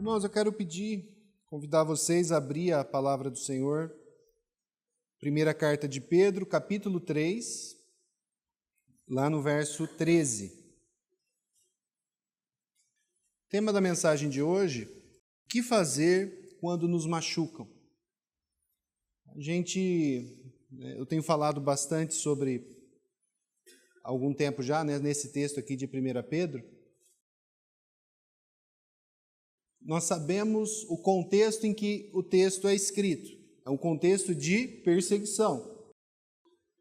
Irmãos, eu quero convidar vocês a abrir a palavra do Senhor, primeira carta de Pedro, capítulo 3, lá no verso 13. Tema da mensagem de hoje: o que fazer quando nos machucam? Eu tenho falado bastante sobre, há algum tempo já, nesse texto aqui de 1 Pedro. Nós sabemos o contexto em que o texto é escrito. É um contexto de perseguição.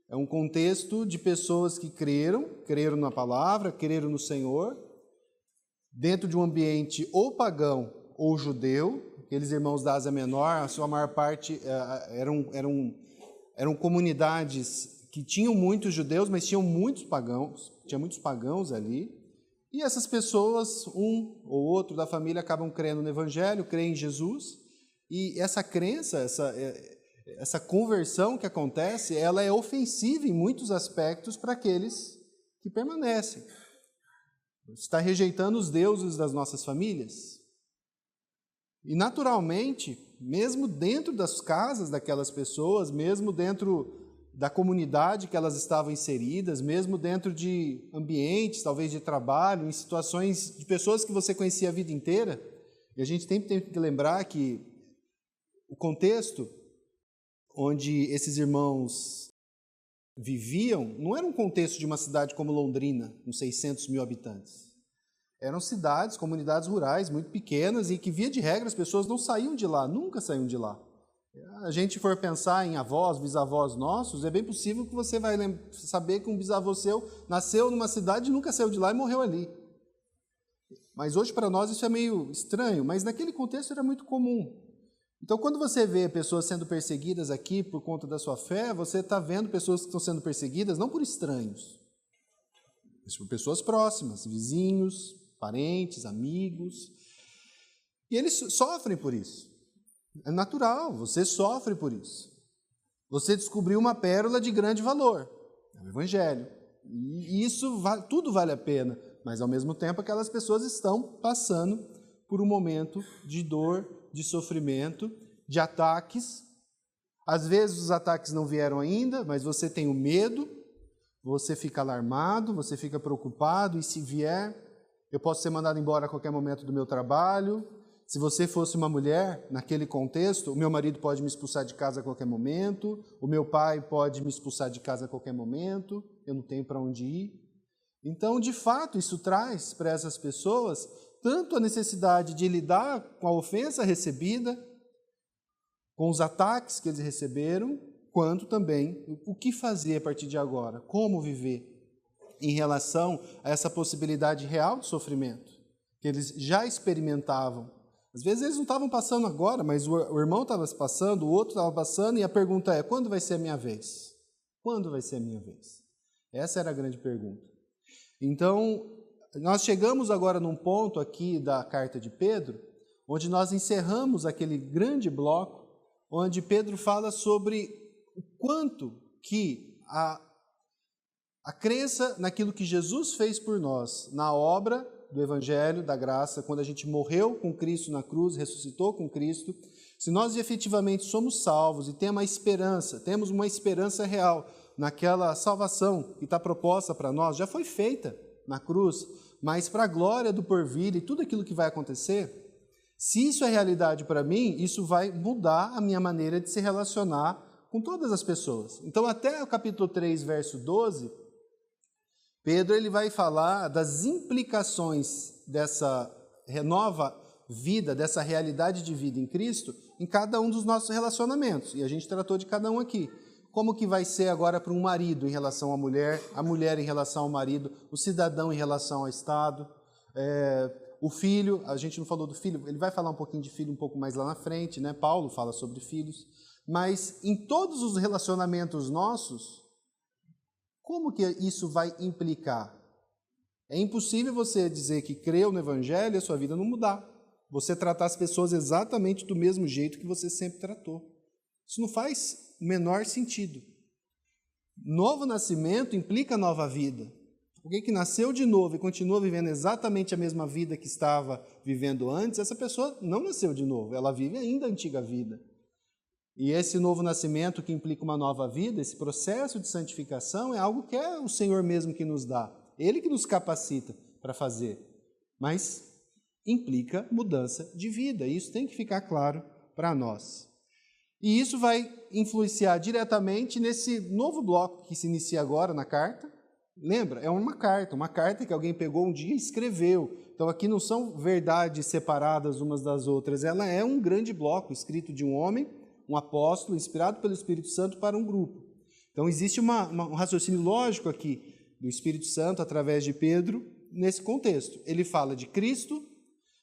É um contexto de pessoas que creram na palavra, creram no Senhor, dentro de um ambiente ou pagão ou judeu. Aqueles irmãos da Ásia Menor, a sua maior parte eram comunidades que tinham muitos judeus, mas tinha muitos pagãos ali. E essas pessoas, um ou outro da família, acabam crendo no Evangelho, creem em Jesus, e essa crença, essa conversão que acontece, ela é ofensiva em muitos aspectos para aqueles que permanecem. Você está rejeitando os deuses das nossas famílias. E naturalmente, mesmo dentro das casas daquelas pessoas, mesmo dentro da comunidade que elas estavam inseridas, mesmo dentro de ambientes, talvez de trabalho, em situações de pessoas que você conhecia a vida inteira, e a gente tem que lembrar que o contexto onde esses irmãos viviam não era um contexto de uma cidade como Londrina, com 600 mil habitantes. Eram cidades, comunidades rurais muito pequenas e que, via de regra, as pessoas não saíam de lá, nunca saíam de lá. A gente for pensar em avós, bisavós nossos, é bem possível que você vai saber que um bisavô seu nasceu numa cidade, nunca saiu de lá e morreu ali. Mas hoje para nós isso é meio estranho, mas naquele contexto era muito comum. Então quando você vê pessoas sendo perseguidas aqui por conta da sua fé, você está vendo pessoas que estão sendo perseguidas não por estranhos, mas por pessoas próximas, vizinhos, parentes, amigos. E eles sofrem por isso. É natural, você sofre por isso. Você descobriu uma pérola de grande valor, é o Evangelho. E isso tudo vale a pena, mas ao mesmo tempo aquelas pessoas estão passando por um momento de dor, de sofrimento, de ataques. Às vezes os ataques não vieram ainda, mas você tem o medo, você fica alarmado, você fica preocupado, e se vier, eu posso ser mandado embora a qualquer momento do meu trabalho. Se você fosse uma mulher, naquele contexto, o meu marido pode me expulsar de casa a qualquer momento, o meu pai pode me expulsar de casa a qualquer momento, eu não tenho para onde ir. Então, de fato, isso traz para essas pessoas tanto a necessidade de lidar com a ofensa recebida, com os ataques que eles receberam, quanto também o que fazer a partir de agora, como viver em relação a essa possibilidade real de sofrimento que eles já experimentavam. Às vezes eles não estavam passando agora, mas o irmão estava passando, o outro estava passando, e a pergunta é: quando vai ser a minha vez? Quando vai ser a minha vez? Essa era a grande pergunta. Então, nós chegamos agora num ponto aqui da carta de Pedro, onde nós encerramos aquele grande bloco, onde Pedro fala sobre o quanto que a crença naquilo que Jesus fez por nós, na obra do Evangelho, da graça, quando a gente morreu com Cristo na cruz, ressuscitou com Cristo, se nós efetivamente somos salvos e temos uma esperança real naquela salvação que está proposta para nós, já foi feita na cruz, mas para a glória do porvir e tudo aquilo que vai acontecer, se isso é realidade para mim, isso vai mudar a minha maneira de se relacionar com todas as pessoas. Então, até o capítulo 3, verso 12, Pedro ele vai falar das implicações dessa nova vida, dessa realidade de vida em Cristo, em cada um dos nossos relacionamentos. E a gente tratou de cada um aqui. Como que vai ser agora para um marido em relação à mulher, a mulher em relação ao marido, o cidadão em relação ao Estado, o filho, a gente não falou do filho, ele vai falar um pouquinho de filho um pouco mais lá na frente, né? Paulo fala sobre filhos. Mas em todos os relacionamentos nossos, como que isso vai implicar? É impossível você dizer que creu no Evangelho e a sua vida não mudar. Você tratar as pessoas exatamente do mesmo jeito que você sempre tratou. Isso não faz o menor sentido. Novo nascimento implica nova vida. alguém que nasceu de novo e continua vivendo exatamente a mesma vida que estava vivendo antes, essa pessoa não nasceu de novo, ela vive ainda a antiga vida. E esse novo nascimento que implica uma nova vida, esse processo de santificação, é algo que é o Senhor mesmo que nos dá, Ele que nos capacita para fazer, mas implica mudança de vida, e isso tem que ficar claro para nós. E isso vai influenciar diretamente nesse novo bloco que se inicia agora na carta. Lembra? É uma carta que alguém pegou um dia e escreveu. Então aqui não são verdades separadas umas das outras, ela é um grande bloco escrito de um homem, um apóstolo, inspirado pelo Espírito Santo para um grupo. Então existe um raciocínio lógico aqui do Espírito Santo através de Pedro nesse contexto. Ele fala de Cristo,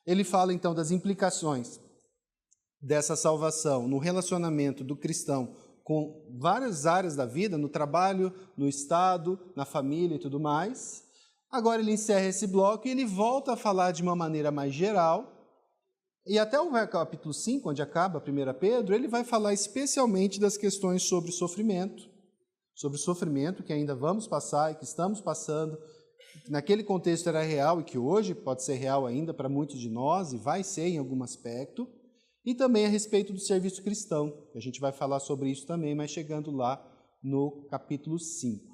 ele fala então das implicações dessa salvação no relacionamento do cristão com várias áreas da vida, no trabalho, no estado, na família e tudo mais. Agora ele encerra esse bloco e ele volta a falar de uma maneira mais geral. E até o capítulo 5, onde acaba 1 Pedro, ele vai falar especialmente das questões sobre o sofrimento que ainda vamos passar e que estamos passando. Naquele contexto era real e que hoje pode ser real ainda para muitos de nós e vai ser em algum aspecto. E também a respeito do serviço cristão. A gente vai falar sobre isso também, mas chegando lá no capítulo 5.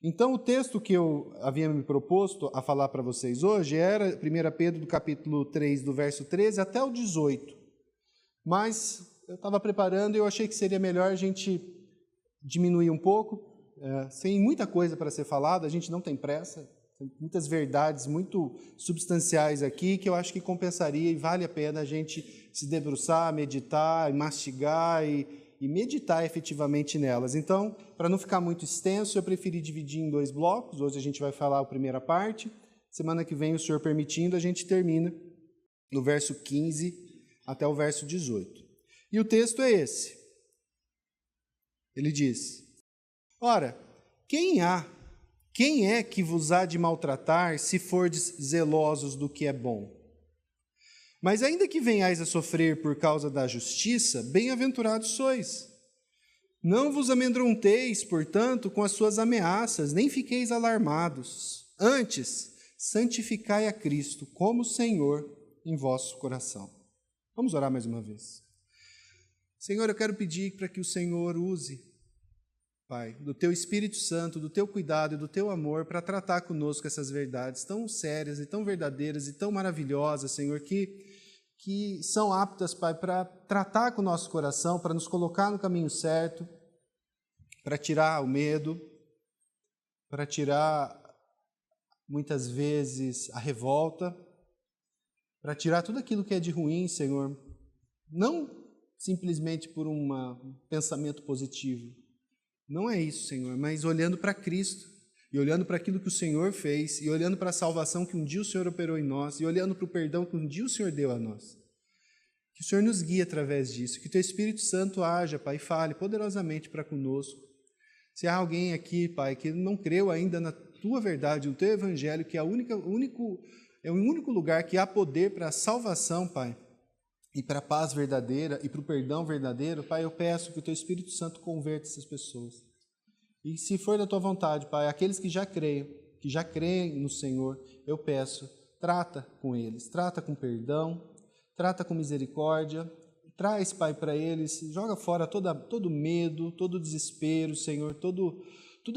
Então, o texto que eu havia me proposto a falar para vocês hoje era 1 Pedro, do capítulo 3, do verso 13 até o 18. Mas eu estava preparando e eu achei que seria melhor a gente diminuir um pouco. Tem muita coisa para ser falada, a gente não tem pressa. Tem muitas verdades muito substanciais aqui que eu acho que compensaria e vale a pena a gente se debruçar, meditar, mastigar e meditar efetivamente nelas. Então, para não ficar muito extenso, eu preferi dividir em 2 blocos. Hoje a gente vai falar a primeira parte. Semana que vem, o Senhor permitindo, a gente termina no verso 15 até o verso 18. E o texto é esse. Ele diz: Ora, quem é que vos há de maltratar se fordes zelosos do que é bom? Mas ainda que venhais a sofrer por causa da justiça, bem-aventurados sois. Não vos amedronteis, portanto, com as suas ameaças, nem fiqueis alarmados. Antes, santificai a Cristo como Senhor em vosso coração. Vamos orar mais uma vez. Senhor, eu quero pedir para que o Senhor use, Pai, do Teu Espírito Santo, do Teu cuidado e do Teu amor para tratar conosco essas verdades tão sérias e tão verdadeiras e tão maravilhosas, Senhor, que são aptas, Pai, para tratar com o nosso coração, para nos colocar no caminho certo, para tirar o medo, para tirar, muitas vezes, a revolta, para tirar tudo aquilo que é de ruim, Senhor, não simplesmente por um pensamento positivo. Não é isso, Senhor, mas olhando para Cristo, e olhando para aquilo que o Senhor fez, e olhando para a salvação que um dia o Senhor operou em nós, e olhando para o perdão que um dia o Senhor deu a nós. Que o Senhor nos guie através disso, que o Teu Espírito Santo haja, Pai, e fale poderosamente para conosco. Se há alguém aqui, Pai, que não creu ainda na Tua verdade, no Teu Evangelho, que é o único lugar que há poder para a salvação, Pai, e para a paz verdadeira, e para o perdão verdadeiro, Pai, eu peço que o Teu Espírito Santo converta essas pessoas. E se for da Tua vontade, Pai, aqueles que já creem no Senhor, eu peço, trata com eles, trata com perdão, trata com misericórdia, traz, Pai, para eles, joga fora todo medo, todo desespero, Senhor, tudo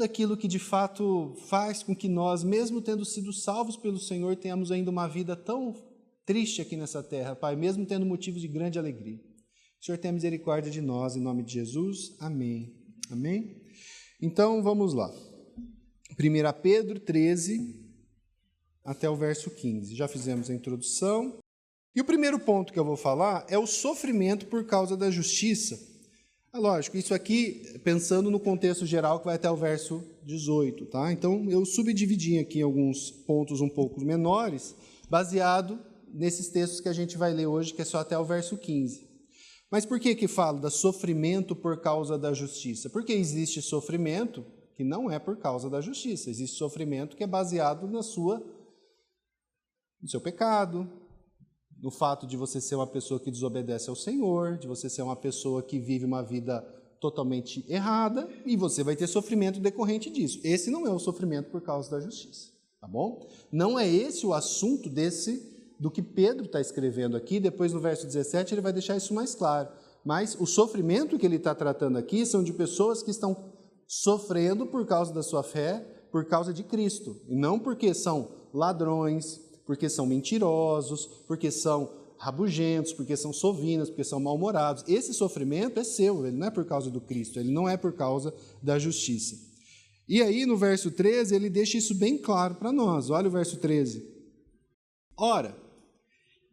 aquilo que de fato faz com que nós, mesmo tendo sido salvos pelo Senhor, tenhamos ainda uma vida tão triste aqui nessa terra, Pai, mesmo tendo motivos de grande alegria. O Senhor tenha misericórdia de nós, em nome de Jesus. Amém. Amém? Então, vamos lá. 1 Pedro 13, até o verso 15. Já fizemos a introdução. E o primeiro ponto que eu vou falar é o sofrimento por causa da justiça. Lógico, isso aqui pensando no contexto geral que vai até o verso 18, tá? Então, eu subdividi aqui alguns pontos um pouco menores, baseado nesses textos que a gente vai ler hoje, que é só até o verso 15. Mas por que falo da sofrimento por causa da justiça? Porque existe sofrimento que não é por causa da justiça. Existe sofrimento que é baseado no seu pecado, no fato de você ser uma pessoa que desobedece ao Senhor, de você ser uma pessoa que vive uma vida totalmente errada, e você vai ter sofrimento decorrente disso. Esse não é o sofrimento por causa da justiça. tá bom? Não é esse o assunto do que Pedro está escrevendo aqui, depois no verso 17 ele vai deixar isso mais claro. Mas o sofrimento que ele está tratando aqui são de pessoas que estão sofrendo por causa da sua fé, por causa de Cristo, e não porque são ladrões, porque são mentirosos, porque são rabugentos, porque são sovinas, porque são mal-humorados. Esse sofrimento é seu, ele não é por causa do Cristo, ele não é por causa da justiça. E aí, no verso 13, ele deixa isso bem claro para nós. Olha o verso 13. Ora,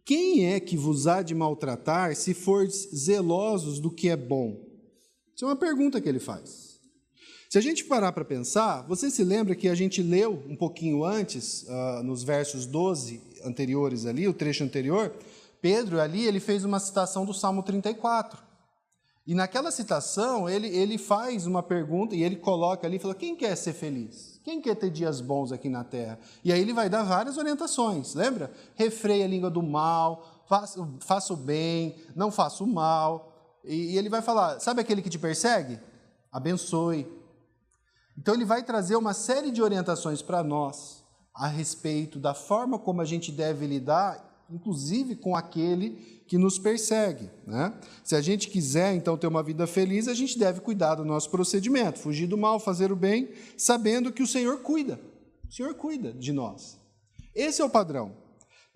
quem é que vos há de maltratar se fordes zelosos do que é bom? Isso é uma pergunta que ele faz. Se a gente parar para pensar, você se lembra que a gente leu um pouquinho antes, nos versos 12 anteriores ali, o trecho anterior, Pedro ali ele fez uma citação do Salmo 34. E naquela citação ele faz uma pergunta e ele coloca ali, fala, quem quer ser feliz? Quem quer ter dias bons aqui na terra? E aí ele vai dar várias orientações, lembra? Refreia a língua do mal, faça o bem, não faça o mal. E ele vai falar, sabe aquele que te persegue? Abençoe. Então ele vai trazer uma série de orientações para nós a respeito da forma como a gente deve lidar, inclusive com aquele que nos persegue, né? Se a gente quiser, então, ter uma vida feliz, a gente deve cuidar do nosso procedimento, fugir do mal, fazer o bem, sabendo que o Senhor cuida. O Senhor cuida de nós. Esse é o padrão,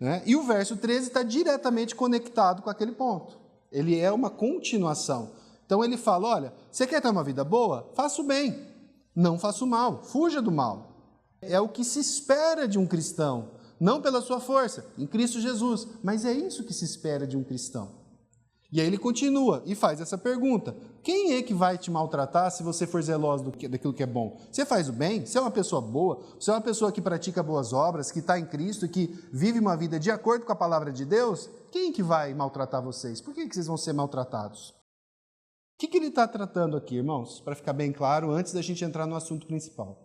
né? E o verso 13 está diretamente conectado com aquele ponto. Ele é uma continuação. Então ele fala, olha, você quer ter uma vida boa? Faça o bem. Não faça o mal, fuja do mal. É o que se espera de um cristão, não pela sua força, em Cristo Jesus, mas é isso que se espera de um cristão. E aí ele continua e faz essa pergunta, quem é que vai te maltratar se você for zeloso daquilo que é bom? Você faz o bem? Você é uma pessoa boa? Você é uma pessoa que pratica boas obras, que está em Cristo e que vive uma vida de acordo com a palavra de Deus? Quem que vai maltratar vocês? Por que vocês vão ser maltratados? O que ele está tratando aqui, irmãos? Para ficar bem claro, antes da gente entrar no assunto principal.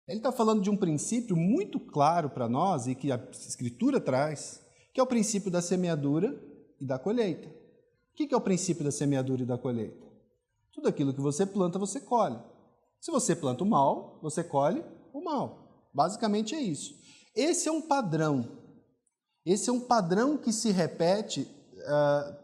Ele está falando de um princípio muito claro para nós e que a Escritura traz, que é o princípio da semeadura e da colheita. O que é o princípio da semeadura e da colheita? Tudo aquilo que você planta, você colhe. Se você planta o mal, você colhe o mal. Basicamente é isso. Esse é um padrão. Esse é um padrão que se repete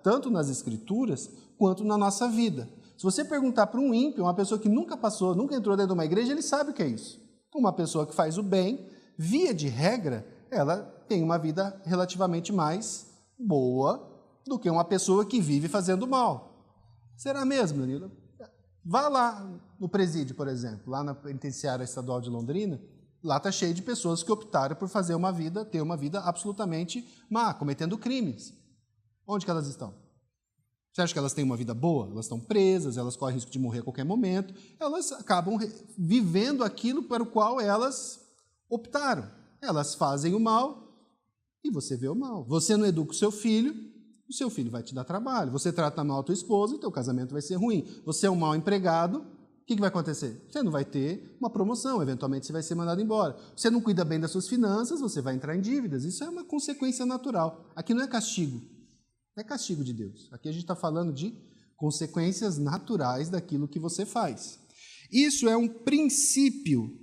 tanto nas Escrituras quanto na nossa vida. Se você perguntar para um ímpio, uma pessoa que nunca passou, nunca entrou dentro de uma igreja, ele sabe o que é isso. Uma pessoa que faz o bem, via de regra, ela tem uma vida relativamente mais boa do que uma pessoa que vive fazendo mal. Será mesmo, Danilo? Vá lá no presídio, por exemplo, lá na penitenciária estadual de Londrina, lá está cheio de pessoas que optaram por fazer uma vida, ter uma vida absolutamente má, cometendo crimes. Onde que elas estão? Você acha que elas têm uma vida boa? Elas estão presas, elas correm risco de morrer a qualquer momento, elas acabam vivendo aquilo para o qual elas optaram. Elas fazem o mal e você vê o mal. Você não educa o seu filho vai te dar trabalho. Você trata mal a tua esposa, o teu casamento vai ser ruim. Você é um mau empregado, o que vai acontecer? Você não vai ter uma promoção, eventualmente você vai ser mandado embora. Você não cuida bem das suas finanças, você vai entrar em dívidas. Isso é uma consequência natural. Aqui não é castigo. Não é castigo de Deus. Aqui a gente está falando de consequências naturais daquilo que você faz. Isso é um princípio,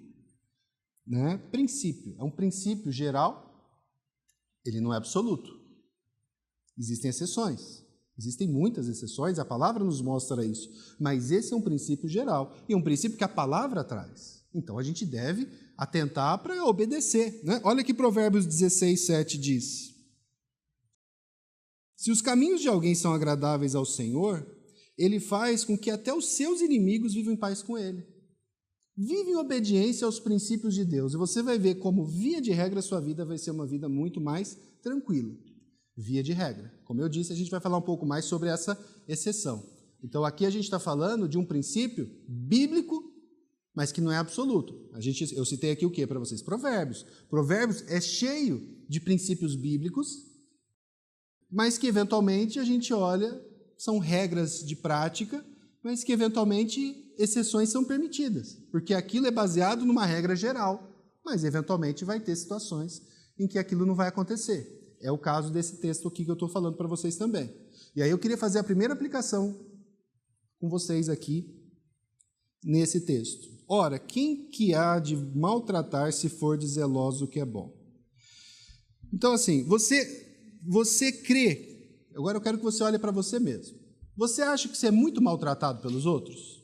né? Princípio. É um princípio geral, ele não é absoluto. Existem exceções. Existem muitas exceções, a palavra nos mostra isso. Mas esse é um princípio geral. E é um princípio que a palavra traz. Então a gente deve atentar para obedecer, né? Olha que Provérbios 16, 7 diz. Se os caminhos de alguém são agradáveis ao Senhor, Ele faz com que até os seus inimigos vivam em paz com Ele. Vive em obediência aos princípios de Deus, e você vai ver como, via de regra, a sua vida vai ser uma vida muito mais tranquila. Via de regra. Como eu disse, a gente vai falar um pouco mais sobre essa exceção. Então, aqui a gente está falando de um princípio bíblico, mas que não é absoluto. Eu citei aqui o que para vocês? Provérbios. Provérbios é cheio de princípios bíblicos, mas que eventualmente a gente olha, são regras de prática, mas que eventualmente exceções são permitidas, porque aquilo é baseado numa regra geral, mas eventualmente vai ter situações em que aquilo não vai acontecer. É o caso desse texto aqui que eu estou falando para vocês também. E aí eu queria fazer a primeira aplicação com vocês aqui nesse texto. Ora, quem que há de maltratar se for de zeloso o que é bom? Então, assim, você crê, agora eu quero que você olhe para você mesmo. Você acha que você é muito maltratado pelos outros?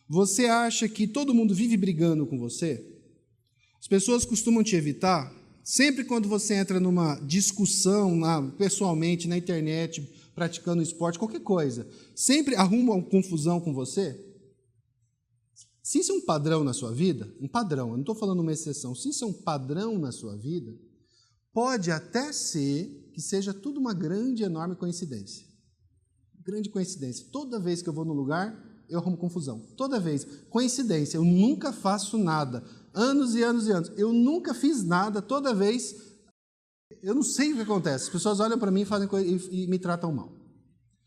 Você acha que todo mundo vive brigando com você? As pessoas costumam te evitar? Sempre quando você entra numa discussão pessoalmente, na internet, praticando esporte, qualquer coisa, sempre arrumam confusão com você? Se isso é um padrão na sua vida, um padrão, eu não estou falando uma exceção, se isso é um padrão na sua vida, pode até ser que seja tudo uma grande, enorme coincidência. Grande coincidência. Toda vez que eu vou no lugar, eu arrumo confusão. Toda vez. Coincidência. Eu nunca faço nada. Anos e anos e anos. Eu nunca fiz nada. Toda vez, eu não sei o que acontece. As pessoas olham para mim e fazem coisa e me tratam mal.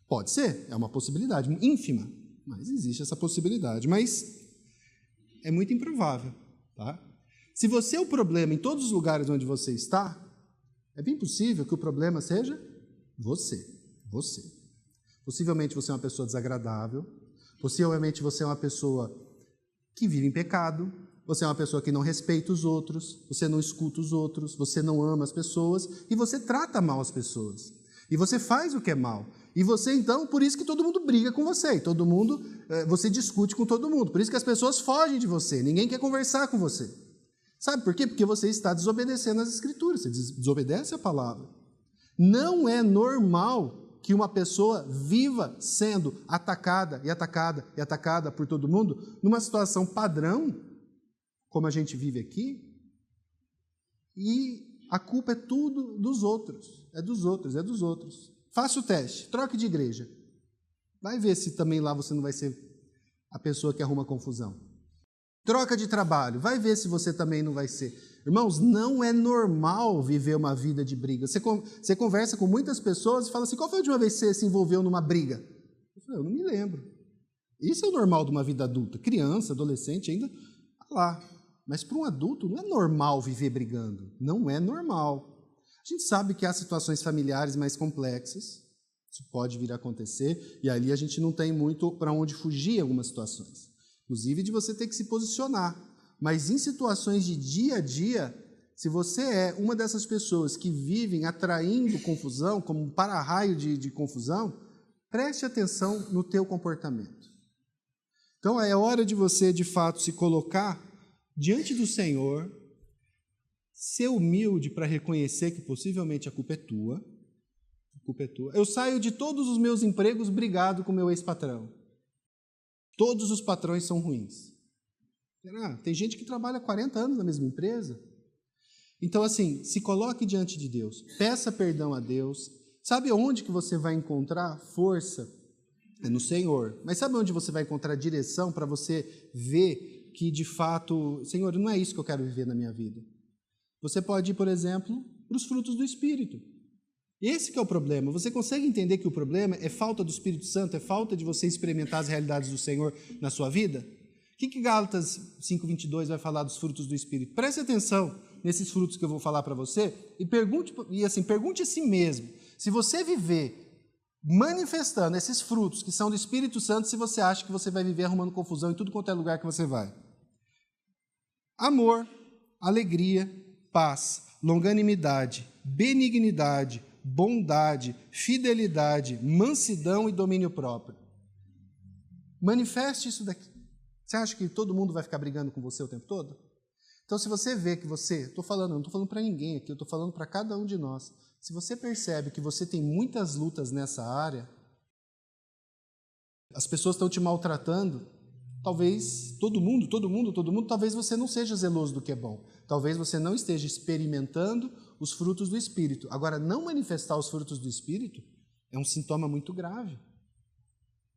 Pode ser. É uma possibilidade ínfima. Mas existe essa possibilidade. Mas é muito improvável. Tá? Se você é o problema em todos os lugares onde você está, é bem possível que o problema seja você. Você. Possivelmente você é uma pessoa desagradável, possivelmente você é uma pessoa que vive em pecado, você é uma pessoa que não respeita os outros, você não escuta os outros, você não ama as pessoas e você trata mal as pessoas. E você faz o que é mal. E você, então, por isso que todo mundo briga com você, você discute com todo mundo, por isso que as pessoas fogem de você, ninguém quer conversar com você. Sabe por quê? Porque você está desobedecendo as Escrituras, você desobedece a palavra. Não é normal que uma pessoa viva sendo atacada e atacada e atacada por todo mundo, numa situação padrão, como a gente vive aqui, e a culpa é tudo dos outros. É dos outros, é dos outros. Faça o teste, troque de igreja. Vai ver se também lá você não vai ser a pessoa que arruma confusão. Troca de trabalho, vai ver se você também não vai ser. Irmãos, não é normal viver uma vida de briga. Você conversa com muitas pessoas e fala assim, qual foi a última vez que você se envolveu numa briga? Eu falo, eu não me lembro. Isso é o normal de uma vida adulta. Criança, adolescente, ainda lá. Mas para um adulto não é normal viver brigando. Não é normal. A gente sabe que há situações familiares mais complexas. Isso pode vir a acontecer. E ali a gente não tem muito para onde fugir em algumas situações. Inclusive de você ter que se posicionar. Mas em situações de dia a dia, se você é uma dessas pessoas que vivem atraindo confusão, como um para-raio de confusão, preste atenção no teu comportamento. Então é hora de você, de fato, se colocar diante do Senhor, ser humilde para reconhecer que possivelmente a culpa é tua. A culpa é tua. Eu saio de todos os meus empregos brigado com meu ex-patrão. Todos os patrões são ruins. Tem gente que trabalha 40 anos na mesma empresa. Então, assim, se coloque diante de Deus, peça perdão a Deus. Sabe onde que você vai encontrar força? É no Senhor. Mas sabe onde você vai encontrar direção para você ver que, de fato, Senhor, não é isso que eu quero viver na minha vida? Você pode ir, por exemplo, para os frutos do Espírito. Esse que é o problema. Você consegue entender que o problema é falta do Espírito Santo, é falta de você experimentar as realidades do Senhor na sua vida? O que Gálatas 5:22 vai falar dos frutos do Espírito? Preste atenção nesses frutos que eu vou falar para você e pergunte a si mesmo, se você viver manifestando esses frutos que são do Espírito Santo, se você acha que você vai viver arrumando confusão em tudo quanto é lugar que você vai. Amor, alegria, paz, longanimidade, benignidade, bondade, fidelidade, mansidão e domínio próprio. Manifeste isso daqui. Você acha que todo mundo vai ficar brigando com você o tempo todo? Então, se você vê que você... eu não estou falando para ninguém aqui, eu estou falando para cada um de nós. Se você percebe que você tem muitas lutas nessa área, as pessoas estão te maltratando, talvez todo mundo, talvez você não seja zeloso do que é bom. Talvez você não esteja experimentando os frutos do Espírito. Agora, não manifestar os frutos do Espírito é um sintoma muito grave.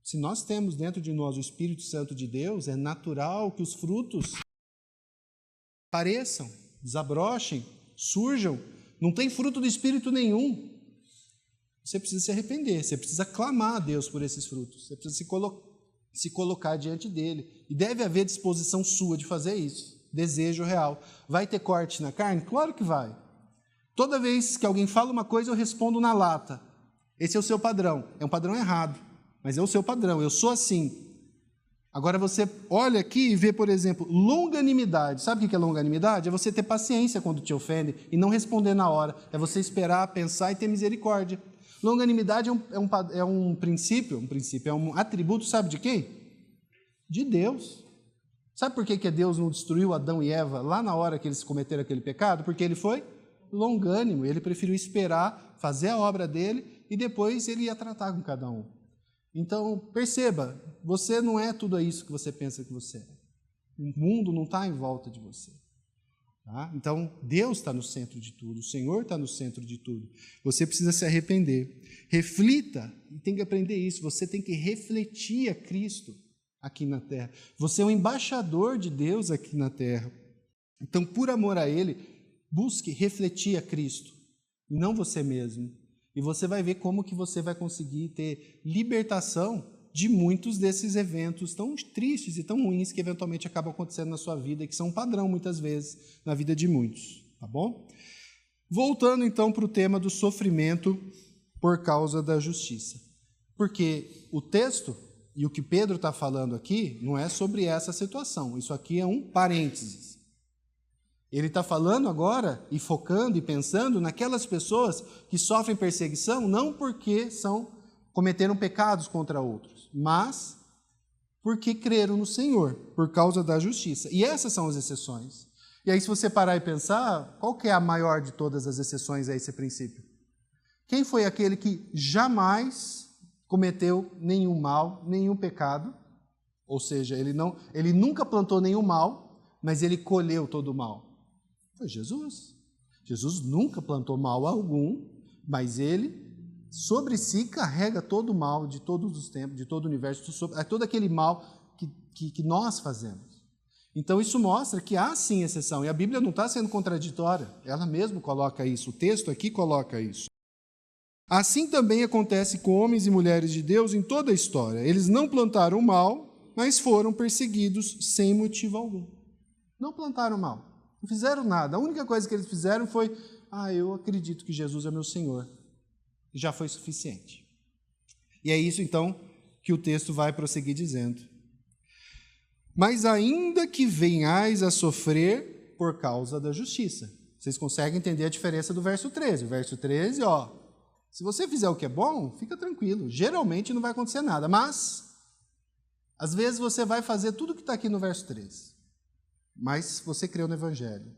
Se nós temos dentro de nós o Espírito Santo de Deus, é natural que os frutos apareçam, desabrochem, surjam. Não tem fruto do Espírito nenhum. Você precisa se arrepender, você precisa clamar a Deus por esses frutos, você precisa se colocar diante dele. E deve haver disposição sua de fazer isso, desejo real. Vai ter corte na carne? Claro que vai. Toda vez que alguém fala uma coisa, eu respondo na lata. Esse é o seu padrão. É um padrão errado, mas é o seu padrão. Eu sou assim. Agora você olha aqui e vê, por exemplo, longanimidade. Sabe o que é longanimidade? É você ter paciência quando te ofende e não responder na hora. É você esperar, pensar e ter misericórdia. Longanimidade é um princípio, é um atributo, sabe de quem? De Deus. Sabe por que Deus não destruiu Adão e Eva lá na hora que eles cometeram aquele pecado? Porque ele foi longânimo, ele preferiu esperar, fazer a obra dele e depois ele ia tratar com cada um. Então, perceba, você não é tudo isso que você pensa que você é. O mundo não está em volta de você. Tá? Então, Deus está no centro de tudo, o Senhor está no centro de tudo. Você precisa se arrepender. Reflita, e tem que aprender isso, você tem que refletir a Cristo aqui na terra. Você é um embaixador de Deus aqui na terra. Então, por amor a Ele, busque refletir a Cristo, e não você mesmo. E você vai ver como que você vai conseguir ter libertação de muitos desses eventos tão tristes e tão ruins que eventualmente acabam acontecendo na sua vida e que são um padrão, muitas vezes, na vida de muitos. Tá bom? Voltando, então, para o tema do sofrimento por causa da justiça. Porque o texto e o que Pedro está falando aqui não é sobre essa situação. Isso aqui é um parênteses. Ele está falando agora e focando e pensando naquelas pessoas que sofrem perseguição não porque cometeram pecados contra outros, mas porque creram no Senhor, por causa da justiça. E essas são as exceções. E aí, se você parar e pensar, qual que é a maior de todas as exceções a esse princípio? Quem foi aquele que jamais cometeu nenhum mal, nenhum pecado? Ou seja, ele nunca plantou nenhum mal, mas ele colheu todo o mal. Foi Jesus. Jesus nunca plantou mal algum, mas ele sobre si carrega todo o mal de todos os tempos, de todo o universo, todo aquele mal que nós fazemos. Então isso mostra que há sim exceção, e a Bíblia não está sendo contraditória, ela mesma coloca isso, o texto aqui coloca isso. Assim também acontece com homens e mulheres de Deus em toda a história. Eles não plantaram mal, mas foram perseguidos sem motivo algum. Não plantaram mal. Não fizeram nada. A única coisa que eles fizeram foi: eu acredito que Jesus é meu Senhor. E já foi suficiente. E é isso, então, que o texto vai prosseguir dizendo. Mas ainda que venhais a sofrer por causa da justiça. Vocês conseguem entender a diferença do verso 13. O verso 13, se você fizer o que é bom, fica tranquilo. Geralmente não vai acontecer nada. Mas, às vezes, você vai fazer tudo o que está aqui no verso 13. Mas você creu no Evangelho,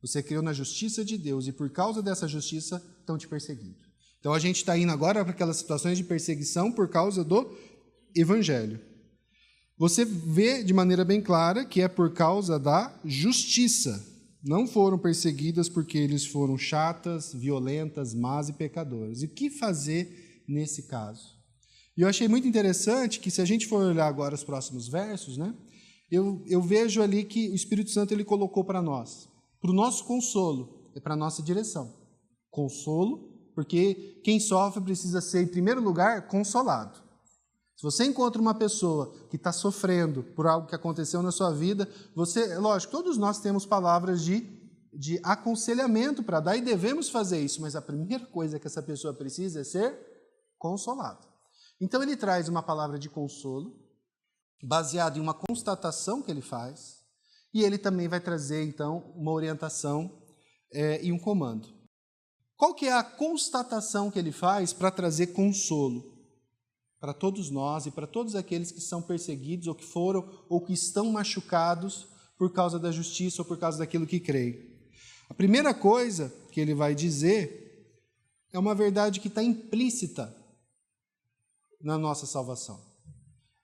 você creu na justiça de Deus, e por causa dessa justiça estão te perseguindo. Então a gente está indo agora para aquelas situações de perseguição por causa do Evangelho. Você vê de maneira bem clara que é por causa da justiça. Não foram perseguidas porque eles foram chatas, violentas, más e pecadoras. E o que fazer nesse caso? E eu achei muito interessante que, se a gente for olhar agora os próximos versos, eu vejo ali que o Espírito Santo ele colocou para nós, para o nosso consolo, para a nossa direção. Consolo, porque quem sofre precisa ser, em primeiro lugar, consolado. Se você encontra uma pessoa que está sofrendo por algo que aconteceu na sua vida, lógico, todos nós temos palavras de aconselhamento para dar e devemos fazer isso, mas a primeira coisa que essa pessoa precisa é ser consolada. Então ele traz uma palavra de consolo, baseado em uma constatação que ele faz, e ele também vai trazer, então, uma orientação e um comando. Qual que é a constatação que ele faz para trazer consolo para todos nós e para todos aqueles que são perseguidos ou que foram ou que estão machucados por causa da justiça ou por causa daquilo que creem? A primeira coisa que ele vai dizer é uma verdade que está implícita na nossa salvação.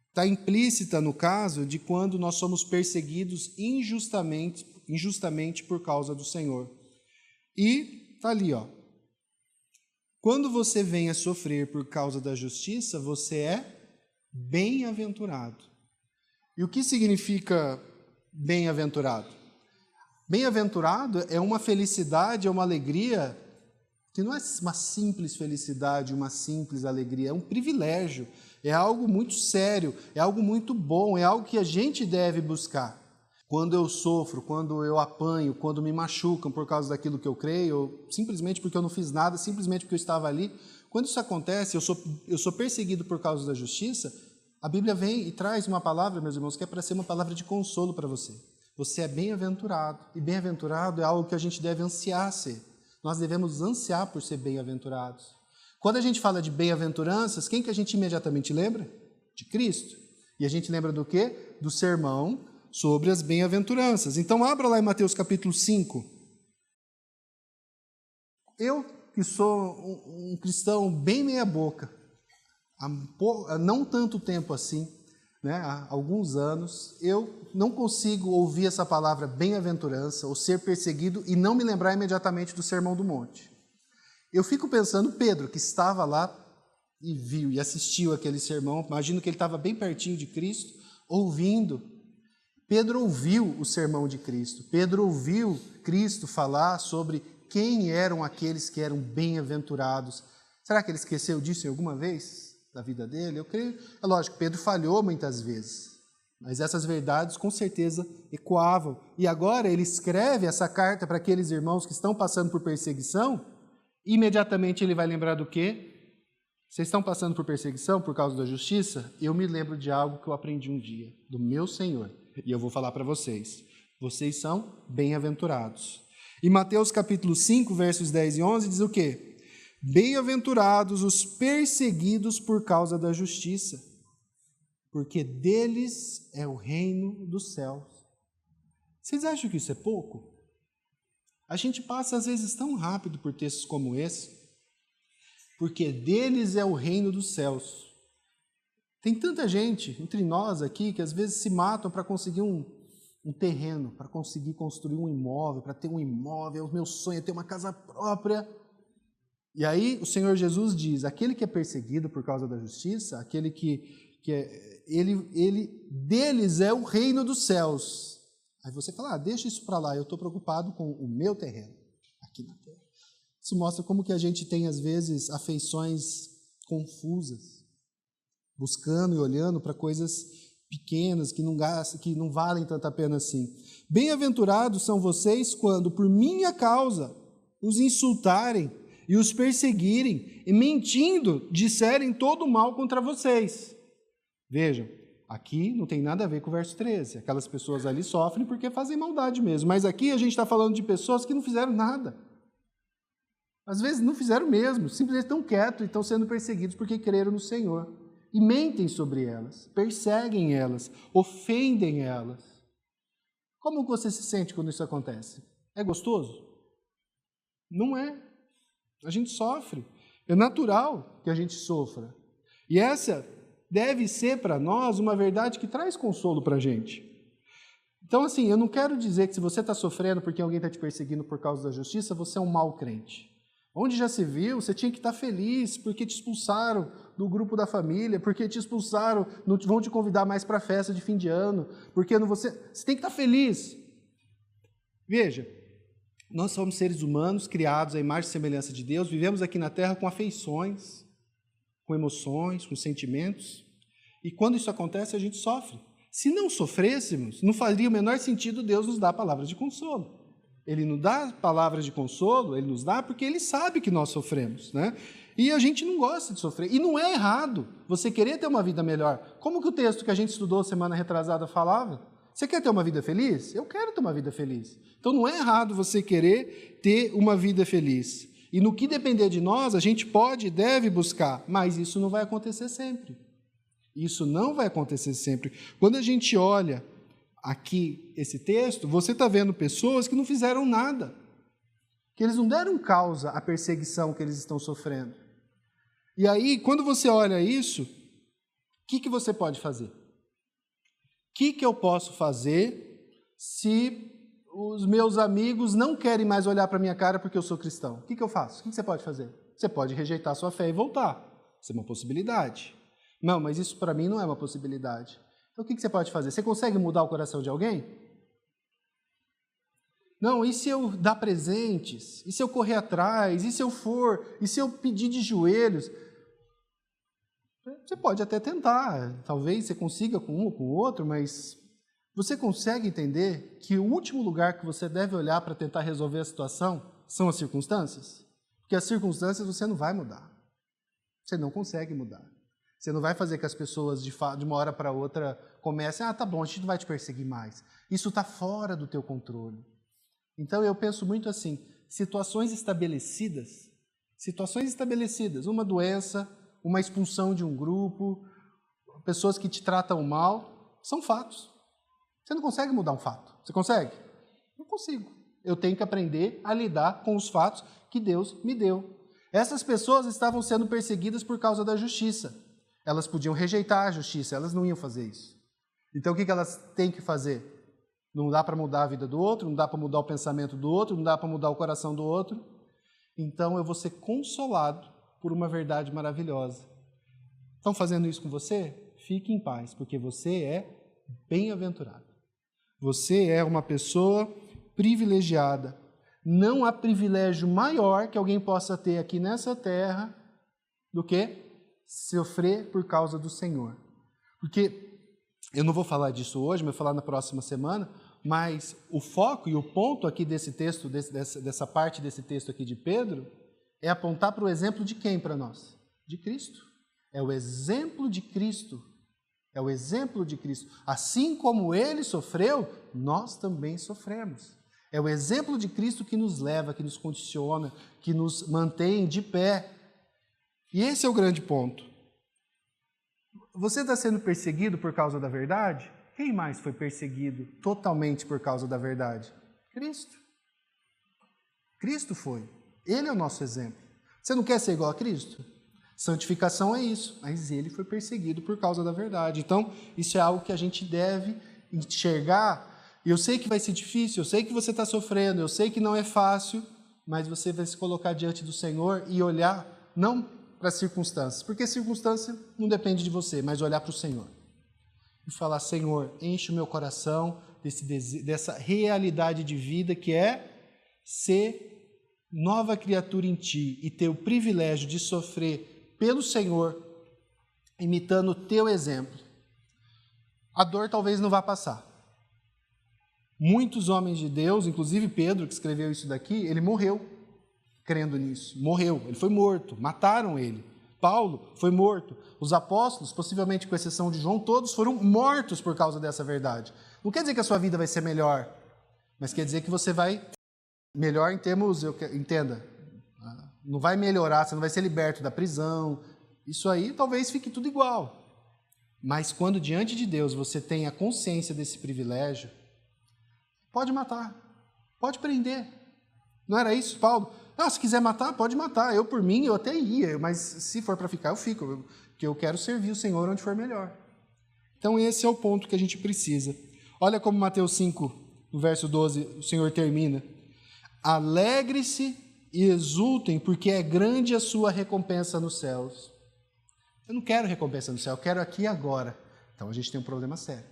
Está implícita no caso de quando nós somos perseguidos injustamente por causa do Senhor. E está ali, quando você vem a sofrer por causa da justiça, você é bem-aventurado. E o que significa bem-aventurado? Bem-aventurado é uma felicidade, é uma alegria que não é uma simples felicidade, uma simples alegria, é um privilégio, é algo muito sério, é algo muito bom, é algo que a gente deve buscar. Quando eu sofro, quando eu apanho, quando me machucam por causa daquilo que eu creio, ou simplesmente porque eu não fiz nada, simplesmente porque eu estava ali, quando isso acontece, eu sou perseguido por causa da justiça, A Bíblia vem e traz uma palavra, meus irmãos, que é para ser uma palavra de consolo para você. Você é bem-aventurado, e bem-aventurado é algo que a gente deve ansiar ser. Nós devemos ansiar por ser bem-aventurados. Quando a gente fala de bem-aventuranças, quem que a gente imediatamente lembra? De Cristo. E a gente lembra do quê? Do sermão sobre as bem-aventuranças. Então, abra lá em Mateus capítulo 5. Eu, que sou um cristão bem meia-boca, há não tanto tempo assim, né, há alguns anos, eu não consigo ouvir essa palavra bem-aventurança ou ser perseguido e não me lembrar imediatamente do Sermão do Monte. Eu fico pensando, Pedro, que estava lá e viu e assistiu aquele sermão, imagino que ele estava bem pertinho de Cristo, ouvindo. Pedro ouviu o sermão de Cristo, Pedro ouviu Cristo falar sobre quem eram aqueles que eram bem-aventurados. Será que ele esqueceu disso em alguma vez da vida dele? Eu creio, é lógico, Pedro falhou muitas vezes, mas essas verdades com certeza ecoavam. E agora ele escreve essa carta para aqueles irmãos que estão passando por perseguição, e imediatamente ele vai lembrar do quê? Vocês estão passando por perseguição por causa da justiça? Eu me lembro de algo que eu aprendi um dia, do meu Senhor, e eu vou falar para vocês. Vocês são bem-aventurados. Em Mateus capítulo 5, versos 10 e 11, diz o quê? Bem-aventurados os perseguidos por causa da justiça, porque deles é o reino dos céus. Vocês acham que isso é pouco? A gente passa às vezes tão rápido por textos como esse, porque deles é o reino dos céus. Tem tanta gente entre nós aqui que às vezes se matam para conseguir um terreno, para conseguir construir um imóvel, para ter um imóvel. O meu sonho é ter uma casa própria. E aí o Senhor Jesus diz, aquele que é perseguido por causa da justiça, aquele deles é o reino dos céus. Aí você fala, deixa isso para lá, eu estou preocupado com o meu terreno aqui na terra. Isso mostra como que a gente tem, às vezes, afeições confusas, buscando e olhando para coisas pequenas, que não valem tanta pena assim. Bem-aventurados são vocês quando, por minha causa, os insultarem e os perseguirem, e mentindo, disserem todo o mal contra vocês. Vejam, aqui não tem nada a ver com o verso 13. Aquelas pessoas ali sofrem porque fazem maldade mesmo. Mas aqui a gente está falando de pessoas que não fizeram nada. Às vezes não fizeram mesmo, simplesmente estão quietos e estão sendo perseguidos porque creram no Senhor. E mentem sobre elas, perseguem elas, ofendem elas. Como você se sente quando isso acontece? É gostoso? Não é. A gente sofre. É natural que a gente sofra. E essa deve ser para nós uma verdade que traz consolo para a gente. Então, assim, eu não quero dizer que se você está sofrendo porque alguém está te perseguindo por causa da justiça, você é um mau crente. Onde já se viu, você tinha que estar feliz porque te expulsaram do grupo da família, porque te expulsaram, não vão te convidar mais para a festa de fim de ano, porque você tem que estar feliz. Veja, nós somos seres humanos criados à imagem e semelhança de Deus, vivemos aqui na Terra com afeições, com emoções, com sentimentos, e quando isso acontece a gente sofre. Se não sofrêssemos, não faria o menor sentido Deus nos dar palavras de consolo. Ele nos dá palavras de consolo, Ele nos dá porque Ele sabe que nós sofremos, né? E a gente não gosta de sofrer. E não é errado você querer ter uma vida melhor. Como que o texto que a gente estudou semana retrasada falava? Você quer ter uma vida feliz? Eu quero ter uma vida feliz. Então não é errado você querer ter uma vida feliz. E no que depender de nós, a gente pode e deve buscar, mas isso não vai acontecer sempre. Isso não vai acontecer sempre. Quando a gente olha aqui esse texto, você está vendo pessoas que não fizeram nada, que eles não deram causa à perseguição que eles estão sofrendo. E aí, quando você olha isso, o que você pode fazer? O que eu posso fazer se os meus amigos não querem mais olhar para a minha cara porque eu sou cristão? O que eu faço? O que você pode fazer? Você pode rejeitar a sua fé e voltar. Isso é uma possibilidade. Não, mas isso para mim não é uma possibilidade. Então, o que você pode fazer? Você consegue mudar o coração de alguém? Não, e se eu dar presentes? E se eu correr atrás? E se eu for? E se eu pedir de joelhos? Você pode até tentar, talvez você consiga com um ou com o outro, mas você consegue entender que o último lugar que você deve olhar para tentar resolver a situação são as circunstâncias? Porque as circunstâncias você não vai mudar. Você não consegue mudar. Você não vai fazer que as pessoas, de uma hora para outra, comecem, tá bom, a gente não vai te perseguir mais. Isso está fora do teu controle. Então, eu penso muito assim, situações estabelecidas, uma doença, uma expulsão de um grupo, pessoas que te tratam mal, são fatos. Você não consegue mudar um fato. Você consegue? Não consigo. Eu tenho que aprender a lidar com os fatos que Deus me deu. Essas pessoas estavam sendo perseguidas por causa da justiça. Elas podiam rejeitar a justiça, elas não iam fazer isso. Então, o que elas têm que fazer? Não dá para mudar a vida do outro, não dá para mudar o pensamento do outro, não dá para mudar o coração do outro. Então, eu vou ser consolado por uma verdade maravilhosa. Estão fazendo isso com você? Fique em paz, porque você é bem-aventurado. Você é uma pessoa privilegiada. Não há privilégio maior que alguém possa ter aqui nessa terra do que sofrer por causa do Senhor. Porque eu não vou falar disso hoje, mas vou falar na próxima semana, mas o foco e o ponto aqui desse texto, dessa parte desse texto aqui de Pedro, é apontar para o exemplo de quem para nós? De Cristo. É o exemplo de Cristo. É o exemplo de Cristo. Assim como Ele sofreu, nós também sofremos. É o exemplo de Cristo que nos leva, que nos condiciona, que nos mantém de pé. E esse é o grande ponto. Você está sendo perseguido por causa da verdade? Quem mais foi perseguido totalmente por causa da verdade? Cristo. Cristo foi. Ele é o nosso exemplo. Você não quer ser igual a Cristo? Santificação é isso, mas ele foi perseguido por causa da verdade. Então, isso é algo que a gente deve enxergar. Eu sei que vai ser difícil, eu sei que você está sofrendo, eu sei que não é fácil, mas você vai se colocar diante do Senhor e olhar, não para as circunstâncias, porque circunstância não depende de você, mas olhar para o Senhor. E falar, Senhor, enche o meu coração dessa realidade de vida que é ser nova criatura em Ti e ter o privilégio de sofrer pelo Senhor, imitando o Teu exemplo. A dor talvez não vá passar. Muitos homens de Deus, inclusive Pedro, que escreveu isso daqui, ele morreu crendo nisso. Morreu, ele foi morto, mataram ele. Paulo foi morto. Os apóstolos, possivelmente com exceção de João, todos foram mortos por causa dessa verdade. Não quer dizer que a sua vida vai ser melhor, mas quer dizer que você vai melhor em termos, entenda, não vai melhorar, você não vai ser liberto da prisão. Isso aí talvez fique tudo igual. Mas quando diante de Deus você tem a consciência desse privilégio, pode matar, pode prender. Não era isso, Paulo? Se quiser matar, pode matar. Eu, por mim, eu até ia, mas se for para ficar, eu fico, porque eu quero servir o Senhor onde for melhor. Então, esse é o ponto que a gente precisa. Olha como Mateus 5, no verso 12, o Senhor termina. Alegre-se e exultem, porque é grande a sua recompensa nos céus. Eu não quero recompensa no céu, eu quero aqui e agora. Então, a gente tem um problema sério.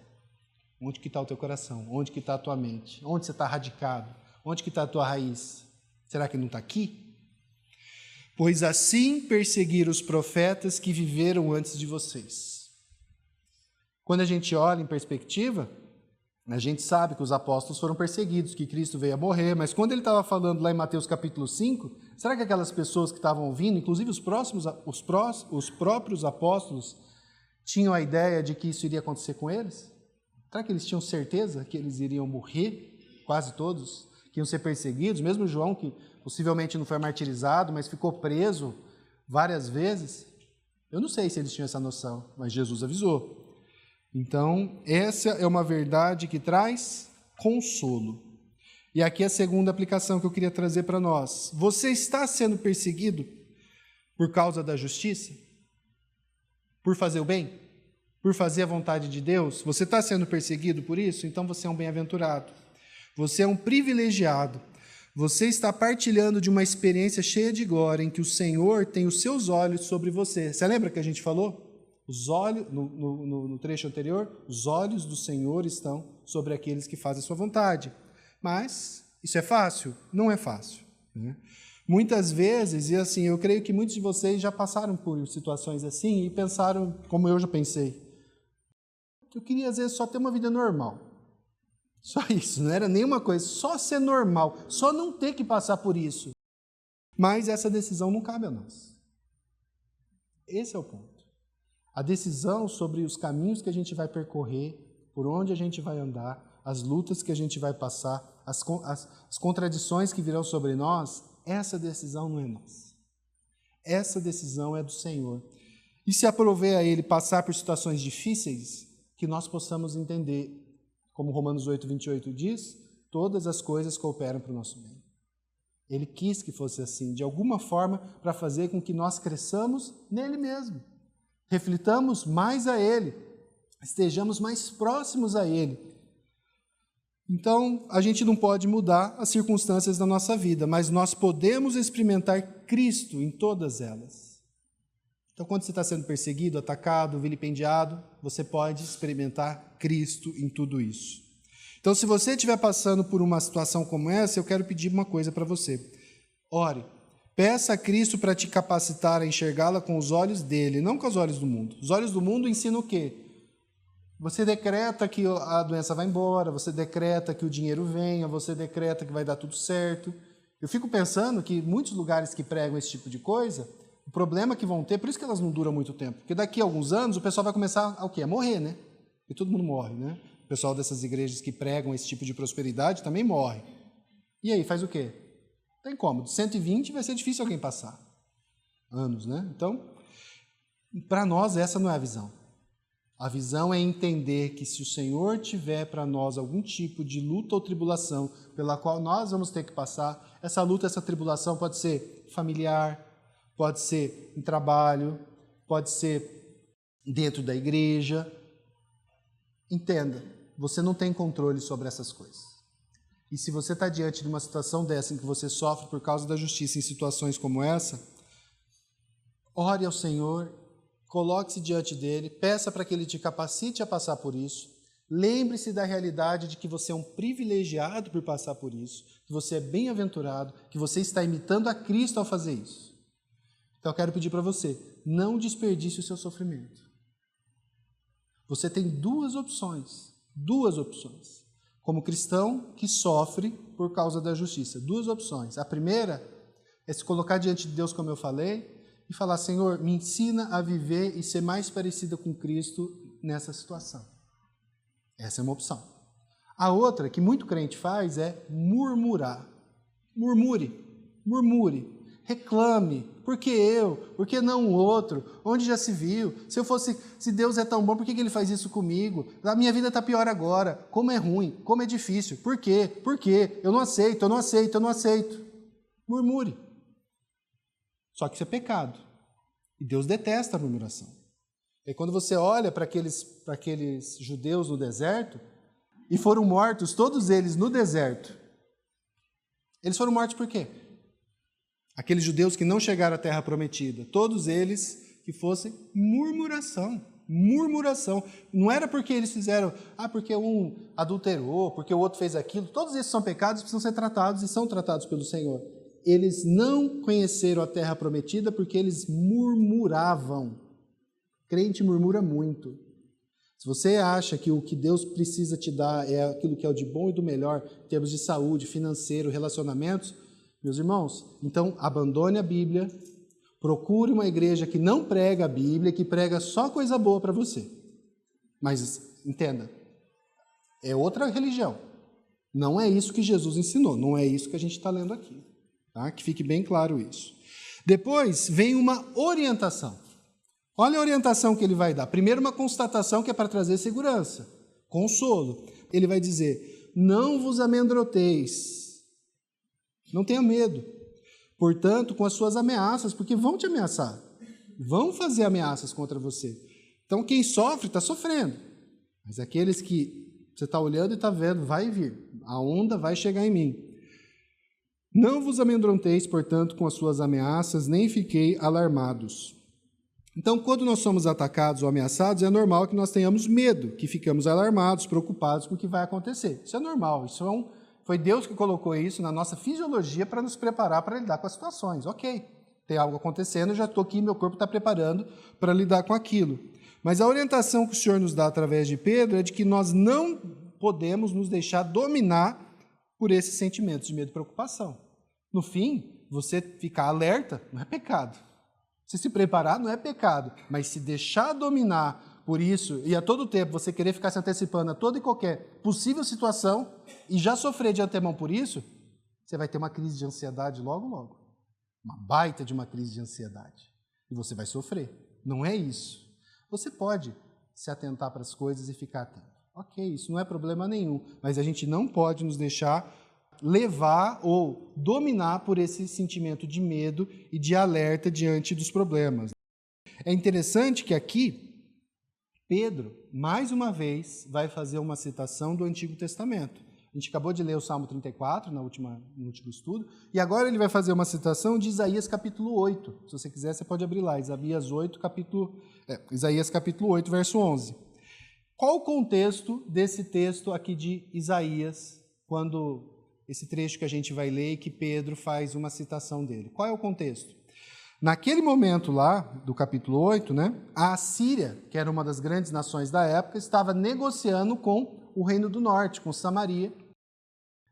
Onde que está o teu coração? Onde que está a tua mente? Onde você está radicado? Onde que está a tua raiz? Será que não está aqui? Pois assim perseguiram os profetas que viveram antes de vocês. Quando a gente olha em perspectiva, a gente sabe que os apóstolos foram perseguidos, que Cristo veio a morrer, mas quando ele estava falando lá em Mateus capítulo 5, será que aquelas pessoas que estavam ouvindo, inclusive os próprios apóstolos, tinham a ideia de que isso iria acontecer com eles? Será que eles tinham certeza que eles iriam morrer, quase todos? Que iam ser perseguidos, mesmo João, que possivelmente não foi martirizado, mas ficou preso várias vezes. Eu não sei se eles tinham essa noção, mas Jesus avisou. Então, essa é uma verdade que traz consolo. E aqui é a segunda aplicação que eu queria trazer para nós. Você está sendo perseguido por causa da justiça? Por fazer o bem? Por fazer a vontade de Deus? Você está sendo perseguido por isso? Então você é um bem-aventurado. Você é um privilegiado. Você está partilhando de uma experiência cheia de glória em que o Senhor tem os seus olhos sobre você. Você lembra que a gente falou? Os olhos, no trecho anterior, os olhos do Senhor estão sobre aqueles que fazem a sua vontade. Mas isso é fácil? Não é fácil, né? Muitas vezes, e assim, eu creio que muitos de vocês já passaram por situações assim e pensaram, como eu já pensei, que eu queria às vezes só ter uma vida normal. Só isso, não era nenhuma coisa, só ser normal, só não ter que passar por isso. Mas essa decisão não cabe a nós. Esse é o ponto. A decisão sobre os caminhos que a gente vai percorrer, por onde a gente vai andar, as lutas que a gente vai passar, as contradições que virão sobre nós, essa decisão não é nossa. Essa decisão é do Senhor. E se aprover a Ele passar por situações difíceis, que nós possamos entender, como Romanos 8:28 diz, todas as coisas cooperam para o nosso bem. Ele quis que fosse assim, de alguma forma, para fazer com que nós cresçamos nele mesmo. Reflitamos mais a Ele, estejamos mais próximos a Ele. Então, a gente não pode mudar as circunstâncias da nossa vida, mas nós podemos experimentar Cristo em todas elas. Então, quando você está sendo perseguido, atacado, vilipendiado, você pode experimentar Cristo em tudo isso. Então, se você estiver passando por uma situação como essa, eu quero pedir uma coisa para você. Ore. Peça a Cristo para te capacitar a enxergá-la com os olhos dele, não com os olhos do mundo. Os olhos do mundo ensinam o quê? Você decreta que a doença vai embora, você decreta que o dinheiro venha, você decreta que vai dar tudo certo. Eu fico pensando que muitos lugares que pregam esse tipo de coisa, o problema que vão ter, por isso que elas não duram muito tempo, porque daqui a alguns anos o pessoal vai começar a quê? A morrer, né? E todo mundo morre, né? O pessoal dessas igrejas que pregam esse tipo de prosperidade também morre. E aí, faz o quê? Tem como? De 120 vai ser difícil alguém passar. Anos, né? Então, para nós essa não é a visão. A visão é entender que se o Senhor tiver para nós algum tipo de luta ou tribulação pela qual nós vamos ter que passar, essa luta, essa tribulação pode ser familiar, pode ser em trabalho, pode ser dentro da igreja. Entenda, você não tem controle sobre essas coisas. E se você está diante de uma situação dessa em que você sofre por causa da justiça em situações como essa, ore ao Senhor, coloque-se diante dele, peça para que ele te capacite a passar por isso. Lembre-se da realidade de que você é um privilegiado por passar por isso, que você é bem-aventurado, que você está imitando a Cristo ao fazer isso. Então eu quero pedir para você, não desperdice o seu sofrimento. Você tem duas opções. Como cristão que sofre por causa da justiça. Duas opções. A primeira é se colocar diante de Deus, como eu falei, e falar, Senhor, me ensina a viver e ser mais parecida com Cristo nessa situação. Essa é uma opção. A outra, que muito crente faz, é murmurar. Murmure. Reclame. Por que eu? Por que não o outro? Onde já se viu? Se Deus é tão bom, por que ele faz isso comigo? A minha vida está pior agora. Como é ruim, como é difícil. Por quê? Eu não aceito. Murmure. Só que isso é pecado. E Deus detesta a murmuração. E quando você olha para aqueles judeus no deserto, e foram mortos, todos eles no deserto, eles foram mortos por quê? Aqueles judeus que não chegaram à terra prometida, todos eles que fossem murmuração. Não era porque eles fizeram, porque um adulterou, porque o outro fez aquilo. Todos esses são pecados, precisam ser tratados e são tratados pelo Senhor. Eles não conheceram a terra prometida porque eles murmuravam. Crente murmura muito. Se você acha que o que Deus precisa te dar é aquilo que é o de bom e do melhor, em termos de saúde, financeiro, relacionamentos, meus irmãos, então abandone a Bíblia, procure uma igreja que não prega a Bíblia, que prega só coisa boa para você. Mas, entenda, é outra religião. Não é isso que Jesus ensinou, não é isso que a gente está lendo aqui. Tá? Que fique bem claro isso. Depois vem uma orientação. Olha a orientação que ele vai dar. Primeiro uma constatação que é para trazer segurança, consolo. Ele vai dizer, não vos amedronteis. Não tenha medo, portanto, com as suas ameaças, porque vão te ameaçar, vão fazer ameaças contra você. Então, quem sofre, está sofrendo, mas aqueles que você está olhando e está vendo, vai vir, a onda vai chegar em mim. Não vos amedronteis, portanto, com as suas ameaças, nem fiquei alarmados. Então, quando nós somos atacados ou ameaçados, é normal que nós tenhamos medo, que ficamos alarmados, preocupados com o que vai acontecer. Isso é normal, foi Deus que colocou isso na nossa fisiologia para nos preparar para lidar com as situações. Ok, tem algo acontecendo, eu já estou aqui, meu corpo está preparando para lidar com aquilo. Mas a orientação que o Senhor nos dá através de Pedro é de que nós não podemos nos deixar dominar por esses sentimentos de medo e preocupação. No fim, você ficar alerta não é pecado. Se se preparar não é pecado, mas se deixar dominar por isso e a todo tempo você querer ficar se antecipando a toda e qualquer possível situação e já sofrer de antemão por isso, você vai ter uma crise de ansiedade logo, logo. Uma baita de uma crise de ansiedade. E você vai sofrer. Não é isso. Você pode se atentar para as coisas e ficar atento. Ok, isso não é problema nenhum, mas a gente não pode nos deixar levar ou dominar por esse sentimento de medo e de alerta diante dos problemas. É interessante que aqui, Pedro, mais uma vez, vai fazer uma citação do Antigo Testamento. A gente acabou de ler o Salmo 34 no último estudo, e agora ele vai fazer uma citação de Isaías capítulo 8. Se você quiser, você pode abrir lá, Isaías capítulo 8, verso 11. Qual o contexto desse texto aqui de Isaías, quando esse trecho que a gente vai ler e que Pedro faz uma citação dele? Qual é o contexto? Naquele momento lá, do capítulo 8, a Assíria, que era uma das grandes nações da época, estava negociando com o Reino do Norte, com Samaria,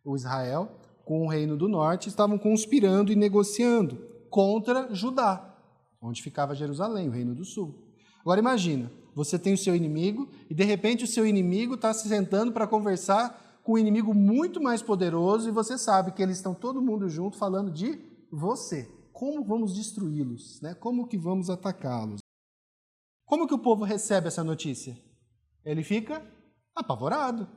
o Israel, com o Reino do Norte, estavam conspirando e negociando contra Judá, onde ficava Jerusalém, o Reino do Sul. Agora imagina, você tem o seu inimigo e de repente o seu inimigo está se sentando para conversar com um inimigo muito mais poderoso e você sabe que eles estão todo mundo junto falando de você. Como vamos destruí-los? Como que vamos atacá-los? Como que o povo recebe essa notícia? Ele fica apavorado.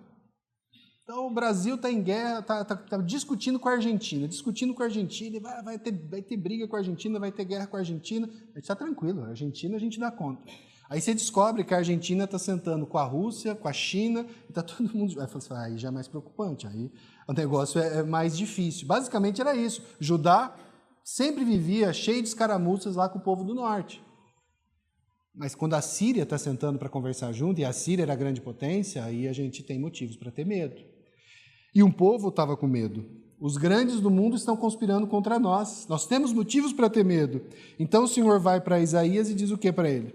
Então o Brasil está em guerra, está discutindo com a Argentina, e vai ter briga com a Argentina, vai ter guerra com a Argentina. A gente está tranquilo, a Argentina a gente dá conta. Aí você descobre que a Argentina está sentando com a Rússia, com a China, e está todo mundo... Aí já é mais preocupante, aí o negócio é mais difícil. Basicamente era isso. Judá sempre vivia cheio de escaramuças lá com o povo do norte. Mas quando a Síria está sentando para conversar junto, e a Síria era a grande potência, aí a gente tem motivos para ter medo. E um povo estava com medo. Os grandes do mundo estão conspirando contra nós. Nós temos motivos para ter medo. Então o Senhor vai para Isaías e diz o que para ele?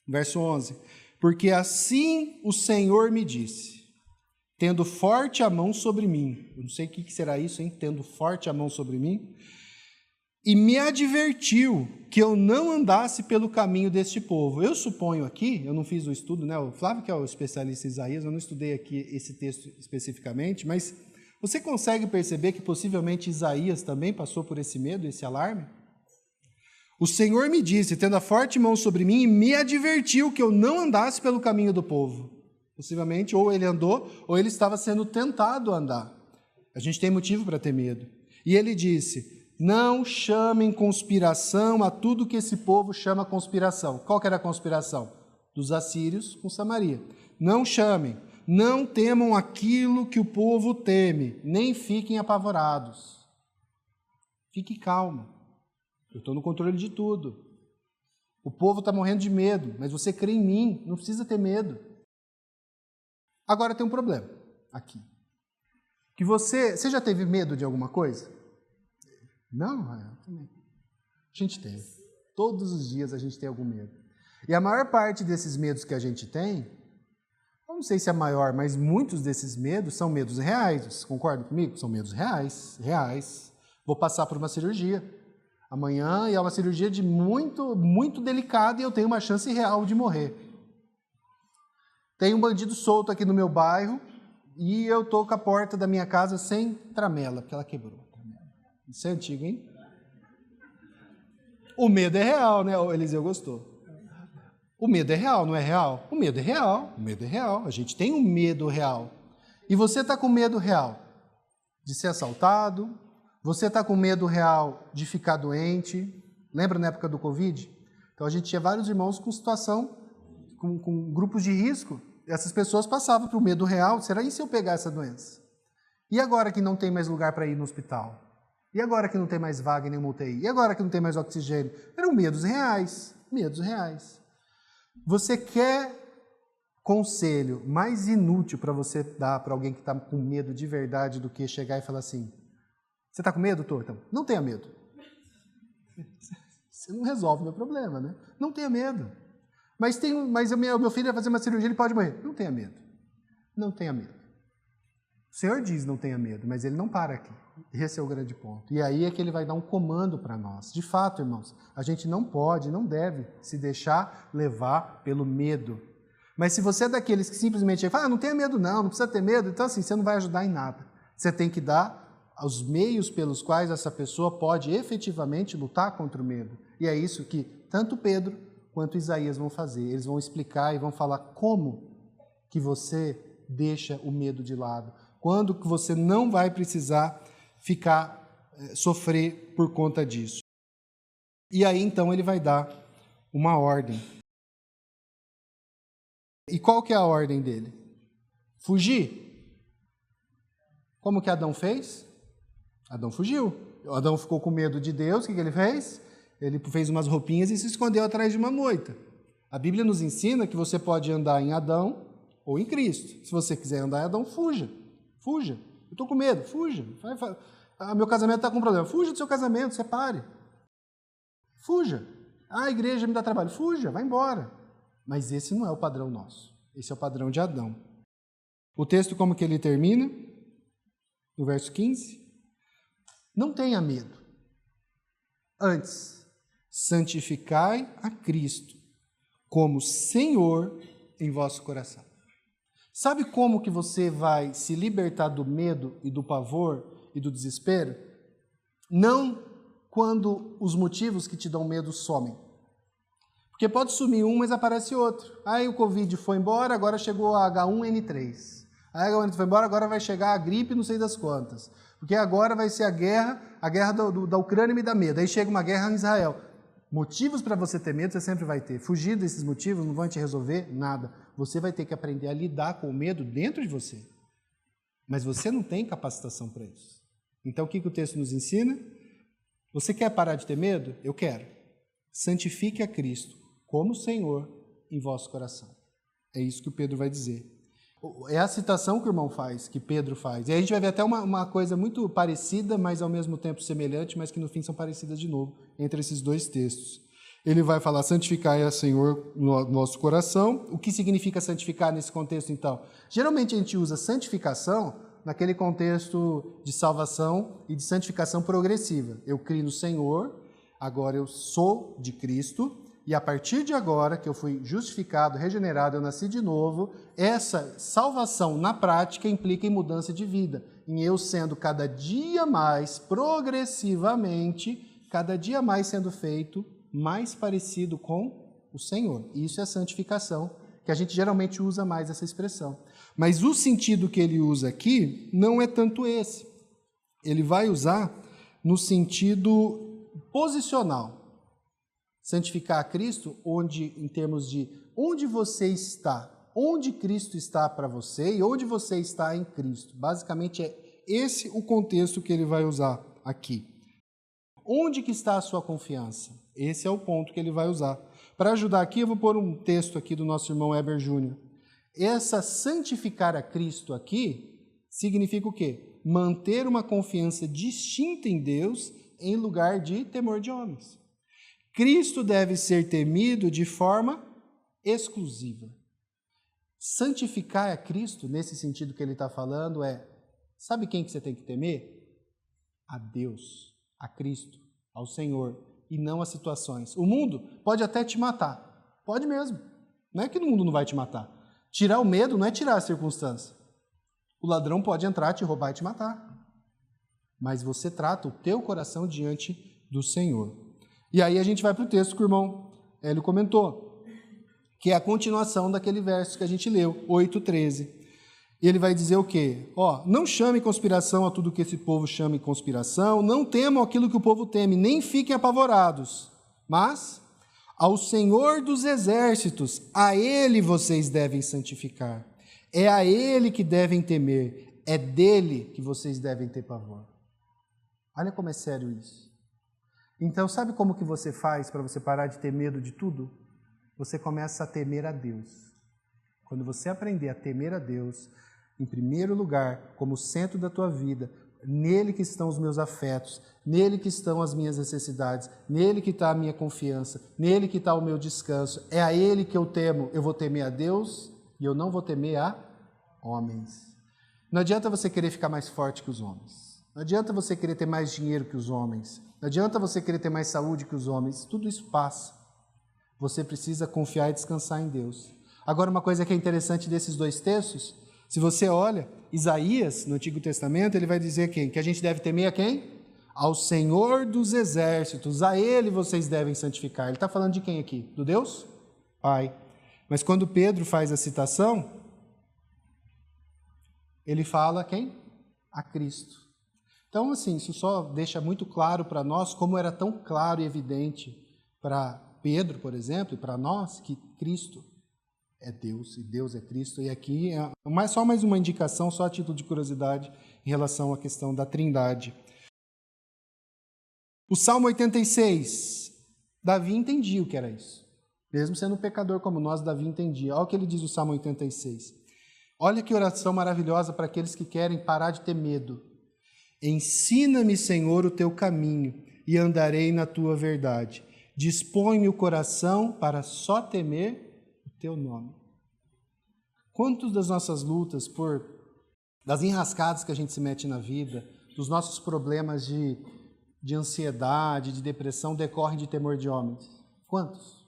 Verso 11. Porque assim o Senhor me disse, tendo forte a mão sobre mim. Eu não sei o que será isso, hein? Tendo forte a mão sobre mim. E me advertiu que eu não andasse pelo caminho deste povo. Eu suponho aqui, eu não fiz o estudo, o Flávio que é o especialista em Isaías, eu não estudei aqui esse texto especificamente, mas você consegue perceber que possivelmente Isaías também passou por esse medo, esse alarme? O Senhor me disse, tendo a forte mão sobre mim, e me advertiu que eu não andasse pelo caminho do povo. Possivelmente, ou ele andou, ou ele estava sendo tentado a andar. A gente tem motivo para ter medo. E ele disse... Não chamem conspiração a tudo que esse povo chama conspiração. Qual que era a conspiração? Dos assírios com Samaria. Não chamem, não temam aquilo que o povo teme, nem fiquem apavorados. Fique calmo. Eu estou no controle de tudo. O povo está morrendo de medo, mas você crê em mim, não precisa ter medo. Agora tem um problema aqui. Que você já teve medo de alguma coisa? Não, também. A gente tem. Todos os dias a gente tem algum medo. E a maior parte desses medos que a gente tem, eu não sei se é maior, mas muitos desses medos são medos reais. Vocês concordam comigo? São medos reais. Vou passar por uma cirurgia amanhã e é uma cirurgia de muito, muito delicada e eu tenho uma chance real de morrer. Tem um bandido solto aqui no meu bairro e eu estou com a porta da minha casa sem tramela, porque ela quebrou. Isso é antigo, hein? O medo é real, né? O Eliseu gostou. O medo é real, não é real? O medo é real. A gente tem um medo real. E você está com medo real de ser assaltado? Você está com medo real de ficar doente? Lembra na época do Covid? Então a gente tinha vários irmãos com situação, com grupos de risco. Essas pessoas passavam para o medo real. Será e se eu pegar essa doença? E agora que não tem mais lugar para ir no hospital? E agora que não tem mais vaga em nenhuma UTI? E agora que não tem mais oxigênio? Eram medos reais. Você quer conselho mais inútil para você dar para alguém que está com medo de verdade do que chegar e falar assim, você está com medo, doutor? Então, não tenha medo. Você não resolve o meu problema, né? Não tenha medo. Mas o meu filho vai fazer uma cirurgia, ele pode morrer. Não tenha medo. O Senhor diz não tenha medo, mas ele não para aqui. Esse é o grande ponto. E aí é que ele vai dar um comando para nós. De fato, irmãos, a gente não pode, não deve se deixar levar pelo medo. Mas se você é daqueles que simplesmente fala, não tenha medo não precisa ter medo, então assim, você não vai ajudar em nada. Você tem que dar os meios pelos quais essa pessoa pode efetivamente lutar contra o medo. E é isso que tanto Pedro quanto Isaías vão fazer. Eles vão explicar e vão falar como que você deixa o medo de lado. Quando que você não vai precisar sofrer por conta disso. E aí, então, ele vai dar uma ordem. E qual que é a ordem dele? Fugir. Como que Adão fez? Adão fugiu. Adão ficou com medo de Deus, o que ele fez? Ele fez umas roupinhas e se escondeu atrás de uma moita. A Bíblia nos ensina que você pode andar em Adão ou em Cristo. Se você quiser andar em Adão, fuja. Fuja. Eu estou com medo, fuja. Meu casamento está com problema. Fuja do seu casamento, separe. Fuja. A igreja me dá trabalho. Fuja, vai embora. Mas esse não é o padrão nosso. Esse é o padrão de Adão. O texto, como que ele termina? No verso 15. Não tenha medo. Antes, santificai a Cristo como Senhor em vosso coração. Sabe como que você vai se libertar do medo e do pavor e do desespero? Não quando os motivos que te dão medo somem. Porque pode sumir um, mas aparece outro. Aí o Covid foi embora, agora chegou a H1N3. Aí a H1N3 foi embora, agora vai chegar a gripe, não sei das quantas. Porque agora vai ser a guerra da Ucrânia me dá medo. Aí chega uma guerra em Israel. Motivos para você ter medo você sempre vai ter. Fugir desses motivos não vão te resolver nada. Você vai ter que aprender a lidar com o medo dentro de você. Mas você não tem capacitação para isso. Então o que o texto nos ensina? Você quer parar de ter medo? Eu quero. Santifique a Cristo como Senhor em vosso coração. É isso que o Pedro vai dizer. É a citação que o irmão faz, que Pedro faz. E aí a gente vai ver até uma coisa muito parecida, mas ao mesmo tempo semelhante, mas que no fim são parecidas de novo, entre esses dois textos. Ele vai falar, santificai a Senhor no nosso coração. O que significa santificar nesse contexto, então? Geralmente a gente usa santificação naquele contexto de salvação e de santificação progressiva. Eu criei no Senhor, agora eu sou de Cristo, e a partir de agora que eu fui justificado, regenerado, eu nasci de novo, essa salvação na prática implica em mudança de vida, em eu sendo cada dia mais, progressivamente, cada dia mais sendo feito mais parecido com o Senhor. Isso é santificação, que a gente geralmente usa mais essa expressão. Mas o sentido que ele usa aqui não é tanto esse. Ele vai usar no sentido posicional. Santificar a Cristo, em termos de onde você está, onde Cristo está para você e onde você está em Cristo. Basicamente é esse o contexto que ele vai usar aqui. Onde que está a sua confiança? Esse é o ponto que ele vai usar. Para ajudar aqui, eu vou pôr um texto aqui do nosso irmão Heber Júnior. Essa santificar a Cristo aqui significa o quê? Manter uma confiança distinta em Deus em lugar de temor de homens. Cristo deve ser temido de forma exclusiva. Santificar a Cristo, nesse sentido que ele está falando, sabe quem que você tem que temer? A Deus, a Cristo, ao Senhor, e não as situações. O mundo pode até te matar, pode mesmo. Não é que o mundo não vai te matar. Tirar o medo não é tirar a circunstância. O ladrão pode entrar, te roubar e te matar. Mas você trata o teu coração diante do Senhor. E aí a gente vai para o texto que o irmão Hélio comentou, que é a continuação daquele verso que a gente leu, 8:13. E ele vai dizer o quê? Não chame conspiração a tudo que esse povo chame conspiração, não temam aquilo que o povo teme, nem fiquem apavorados, mas ao Senhor dos exércitos, a Ele vocês devem santificar. É a Ele que devem temer, é dele que vocês devem ter pavor. Olha como é sério isso. Então, sabe como que você faz para você parar de ter medo de tudo? Você começa a temer a Deus. Quando você aprender a temer a Deus, em primeiro lugar, como centro da tua vida, nele que estão os meus afetos, nele que estão as minhas necessidades, nele que está a minha confiança, nele que está o meu descanso, é a ele que eu temo. Eu vou temer a Deus e eu não vou temer a homens. Não adianta você querer ficar mais forte que os homens. Não adianta você querer ter mais dinheiro que os homens. Não adianta você querer ter mais saúde que os homens. Tudo isso passa. Você precisa confiar e descansar em Deus. Agora, uma coisa que é interessante desses dois textos, se você olha, Isaías, no Antigo Testamento, ele vai dizer quem? Que a gente deve temer a quem? Ao Senhor dos Exércitos. A Ele vocês devem santificar. Ele está falando de quem aqui? Do Deus? Pai. Mas quando Pedro faz a citação, ele fala quem? A Cristo. Então, assim, isso só deixa muito claro para nós como era tão claro e evidente para Pedro, por exemplo, e para nós, que Cristo é Deus e Deus é Cristo. E aqui é só mais uma indicação, só a título de curiosidade, em relação à questão da Trindade. O Salmo 86, Davi entendia o que era isso. Mesmo sendo um pecador como nós, Davi entendia. Olha o que ele diz no Salmo 86. Olha que oração maravilhosa para aqueles que querem parar de ter medo. Ensina-me, Senhor, o teu caminho, e andarei na tua verdade. Dispõe-me o coração para só temer o teu nome. Quantas das nossas lutas, das enrascadas que a gente se mete na vida, dos nossos problemas de ansiedade, de depressão, decorrem de temor de homens? Quantos?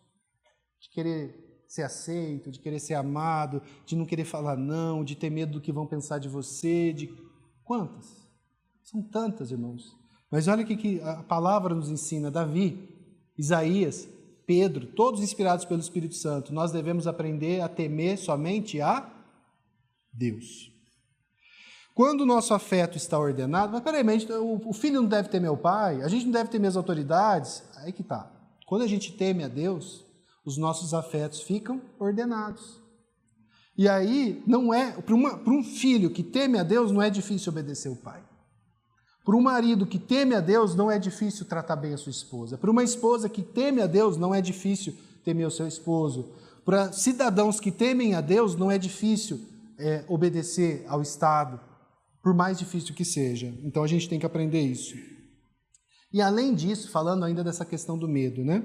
De querer ser aceito, de querer ser amado, de não querer falar não, de ter medo do que vão pensar de você. Quantas? São tantas, irmãos. Mas olha o que a palavra nos ensina. Davi, Isaías, Pedro, todos inspirados pelo Espírito Santo. Nós devemos aprender a temer somente a Deus. Quando o nosso afeto está ordenado, mas peraí, mas o filho não deve temer o pai? A gente não deve temer as autoridades? Aí que está. Quando a gente teme a Deus, os nossos afetos ficam ordenados. E aí, para um filho que teme a Deus, não é difícil obedecer o pai. Para um marido que teme a Deus, não é difícil tratar bem a sua esposa. Para uma esposa que teme a Deus, não é difícil temer o seu esposo. Para cidadãos que temem a Deus, não é difícil obedecer ao Estado, por mais difícil que seja. Então a gente tem que aprender isso. E além disso, falando ainda dessa questão do medo, né?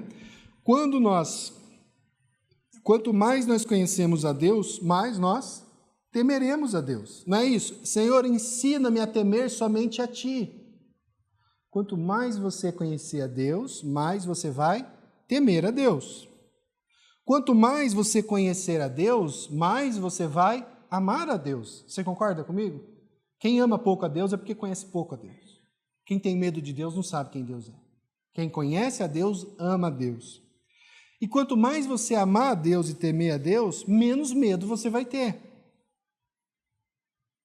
Quanto mais nós conhecemos a Deus, mais nós temeremos a Deus. Não é isso? Senhor, ensina-me a temer somente a Ti. Quanto mais você conhecer a Deus, mais você vai temer a Deus. Quanto mais você conhecer a Deus, mais você vai amar a Deus. Você concorda comigo? Quem ama pouco a Deus é porque conhece pouco a Deus. Quem tem medo de Deus não sabe quem Deus é. Quem conhece a Deus, ama a Deus. E quanto mais você amar a Deus e temer a Deus, menos medo você vai ter.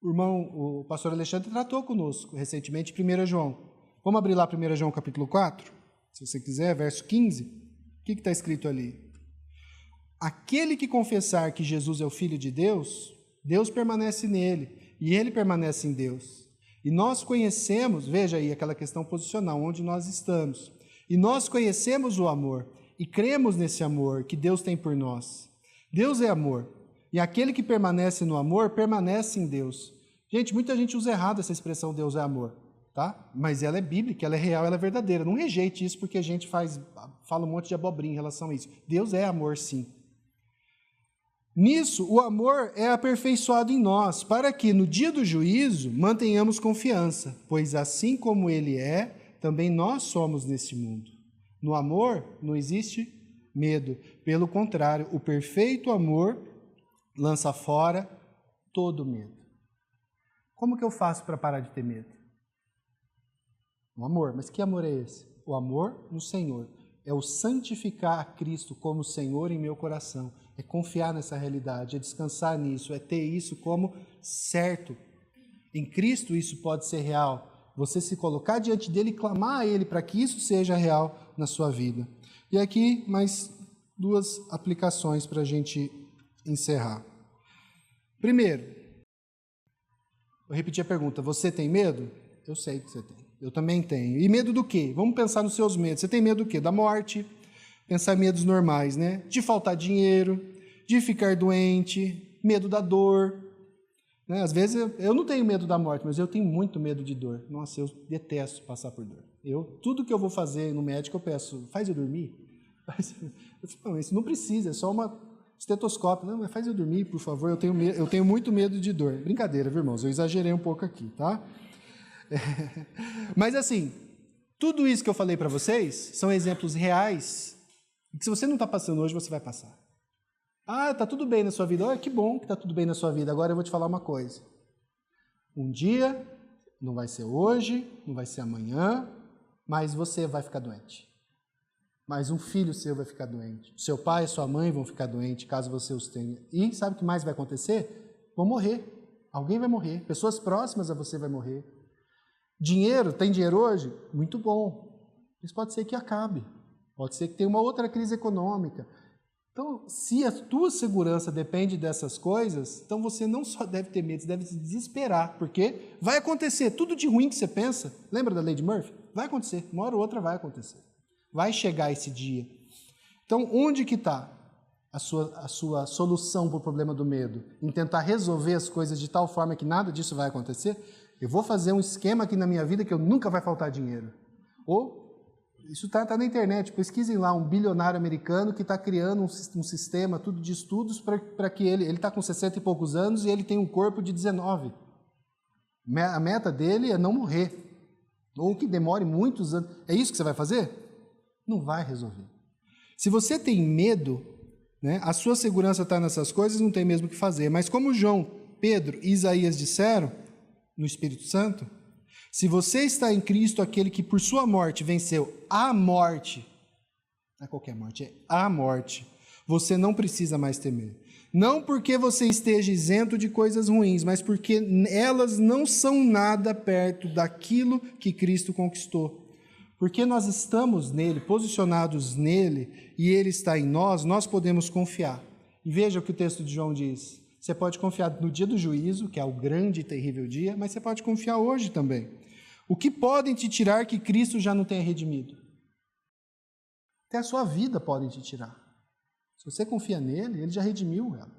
O pastor Alexandre tratou conosco recentemente 1 João. Vamos abrir lá 1 João capítulo 4, se você quiser, verso 15. O que está escrito ali? Aquele que confessar que Jesus é o Filho de Deus, Deus permanece nele, e ele permanece em Deus. E nós conhecemos, veja aí aquela questão posicional, onde nós estamos. E nós conhecemos o amor, e cremos nesse amor que Deus tem por nós. Deus é amor. E aquele que permanece no amor, permanece em Deus. Gente, muita gente usa errado essa expressão Deus é amor, tá? Mas ela é bíblica, ela é real, ela é verdadeira. Não rejeite isso porque a gente fala um monte de abobrinha em relação a isso. Deus é amor, sim. Nisso, o amor é aperfeiçoado em nós, para que no dia do juízo mantenhamos confiança, pois assim como Ele é, também nós somos nesse mundo. No amor não existe medo. Pelo contrário, o perfeito amor lança fora todo medo. Como que eu faço para parar de ter medo? O amor. Mas que amor é esse? O amor no Senhor. É o santificar a Cristo como Senhor em meu coração. É confiar nessa realidade, é descansar nisso, é ter isso como certo. Em Cristo isso pode ser real. Você se colocar diante dele e clamar a ele para que isso seja real na sua vida. E aqui mais duas aplicações para a gente encerrar. Primeiro, eu repeti a pergunta, você tem medo? Eu sei que você tem, eu também tenho. E medo do quê? Vamos pensar nos seus medos. Você tem medo do quê? Da morte, pensar em medos normais, né? De faltar dinheiro, de ficar doente, medo da dor. Né? Às vezes eu não tenho medo da morte, mas eu tenho muito medo de dor. Nossa, eu detesto passar por dor. Tudo que eu vou fazer no médico, eu peço, faz eu dormir? Eu falo, não, isso não precisa, é só uma estetoscópio. Não, mas faz eu dormir, por favor, eu tenho muito medo de dor. Brincadeira, viu, irmãos? Eu exagerei um pouco aqui, tá? Mas assim, tudo isso que eu falei para vocês são exemplos reais, que se você não está passando hoje, você vai passar. Ah, está tudo bem na sua vida. Olha, que bom que está tudo bem na sua vida. Agora eu vou te falar uma coisa. Um dia, não vai ser hoje, não vai ser amanhã, mas você vai ficar doente. Mas um filho seu vai ficar doente. Seu pai e sua mãe vão ficar doentes, caso você os tenha. E sabe o que mais vai acontecer? Vão morrer. Alguém vai morrer. Pessoas próximas a você vai morrer. Dinheiro, tem dinheiro hoje? Muito bom. Mas pode ser que acabe. Pode ser que tenha uma outra crise econômica. Então, se a tua segurança depende dessas coisas, então você não só deve ter medo, você deve se desesperar, porque vai acontecer. Tudo de ruim que você pensa, lembra da lei de Murphy? Vai acontecer. Uma hora ou outra vai acontecer. Vai chegar esse dia. Então, onde que está a sua solução para o problema do medo? Em tentar resolver as coisas de tal forma que nada disso vai acontecer? Eu vou fazer um esquema aqui na minha vida que eu nunca vai faltar dinheiro. Ou, isso está na internet, pesquisem lá, um bilionário americano que está criando um sistema tudo de estudos para que ele está com 60 e poucos anos e ele tem um corpo de 19. A meta dele é não morrer. Ou que demore muitos anos. É isso que você vai fazer? Não vai resolver. Se você tem medo, né, a sua segurança está nessas coisas, não tem mesmo o que fazer. Mas como João, Pedro e Isaías disseram, no Espírito Santo, se você está em Cristo, aquele que por sua morte venceu a morte, não é qualquer morte, é a morte, você não precisa mais temer. Não porque você esteja isento de coisas ruins, mas porque elas não são nada perto daquilo que Cristo conquistou. Porque nós estamos nele, posicionados nele, e ele está em nós, nós podemos confiar. E veja o que o texto de João diz. Você pode confiar no dia do juízo, que é o grande e terrível dia, mas você pode confiar hoje também. O que podem te tirar que Cristo já não tenha redimido? Até a sua vida podem te tirar. Se você confia nele, ele já redimiu ela.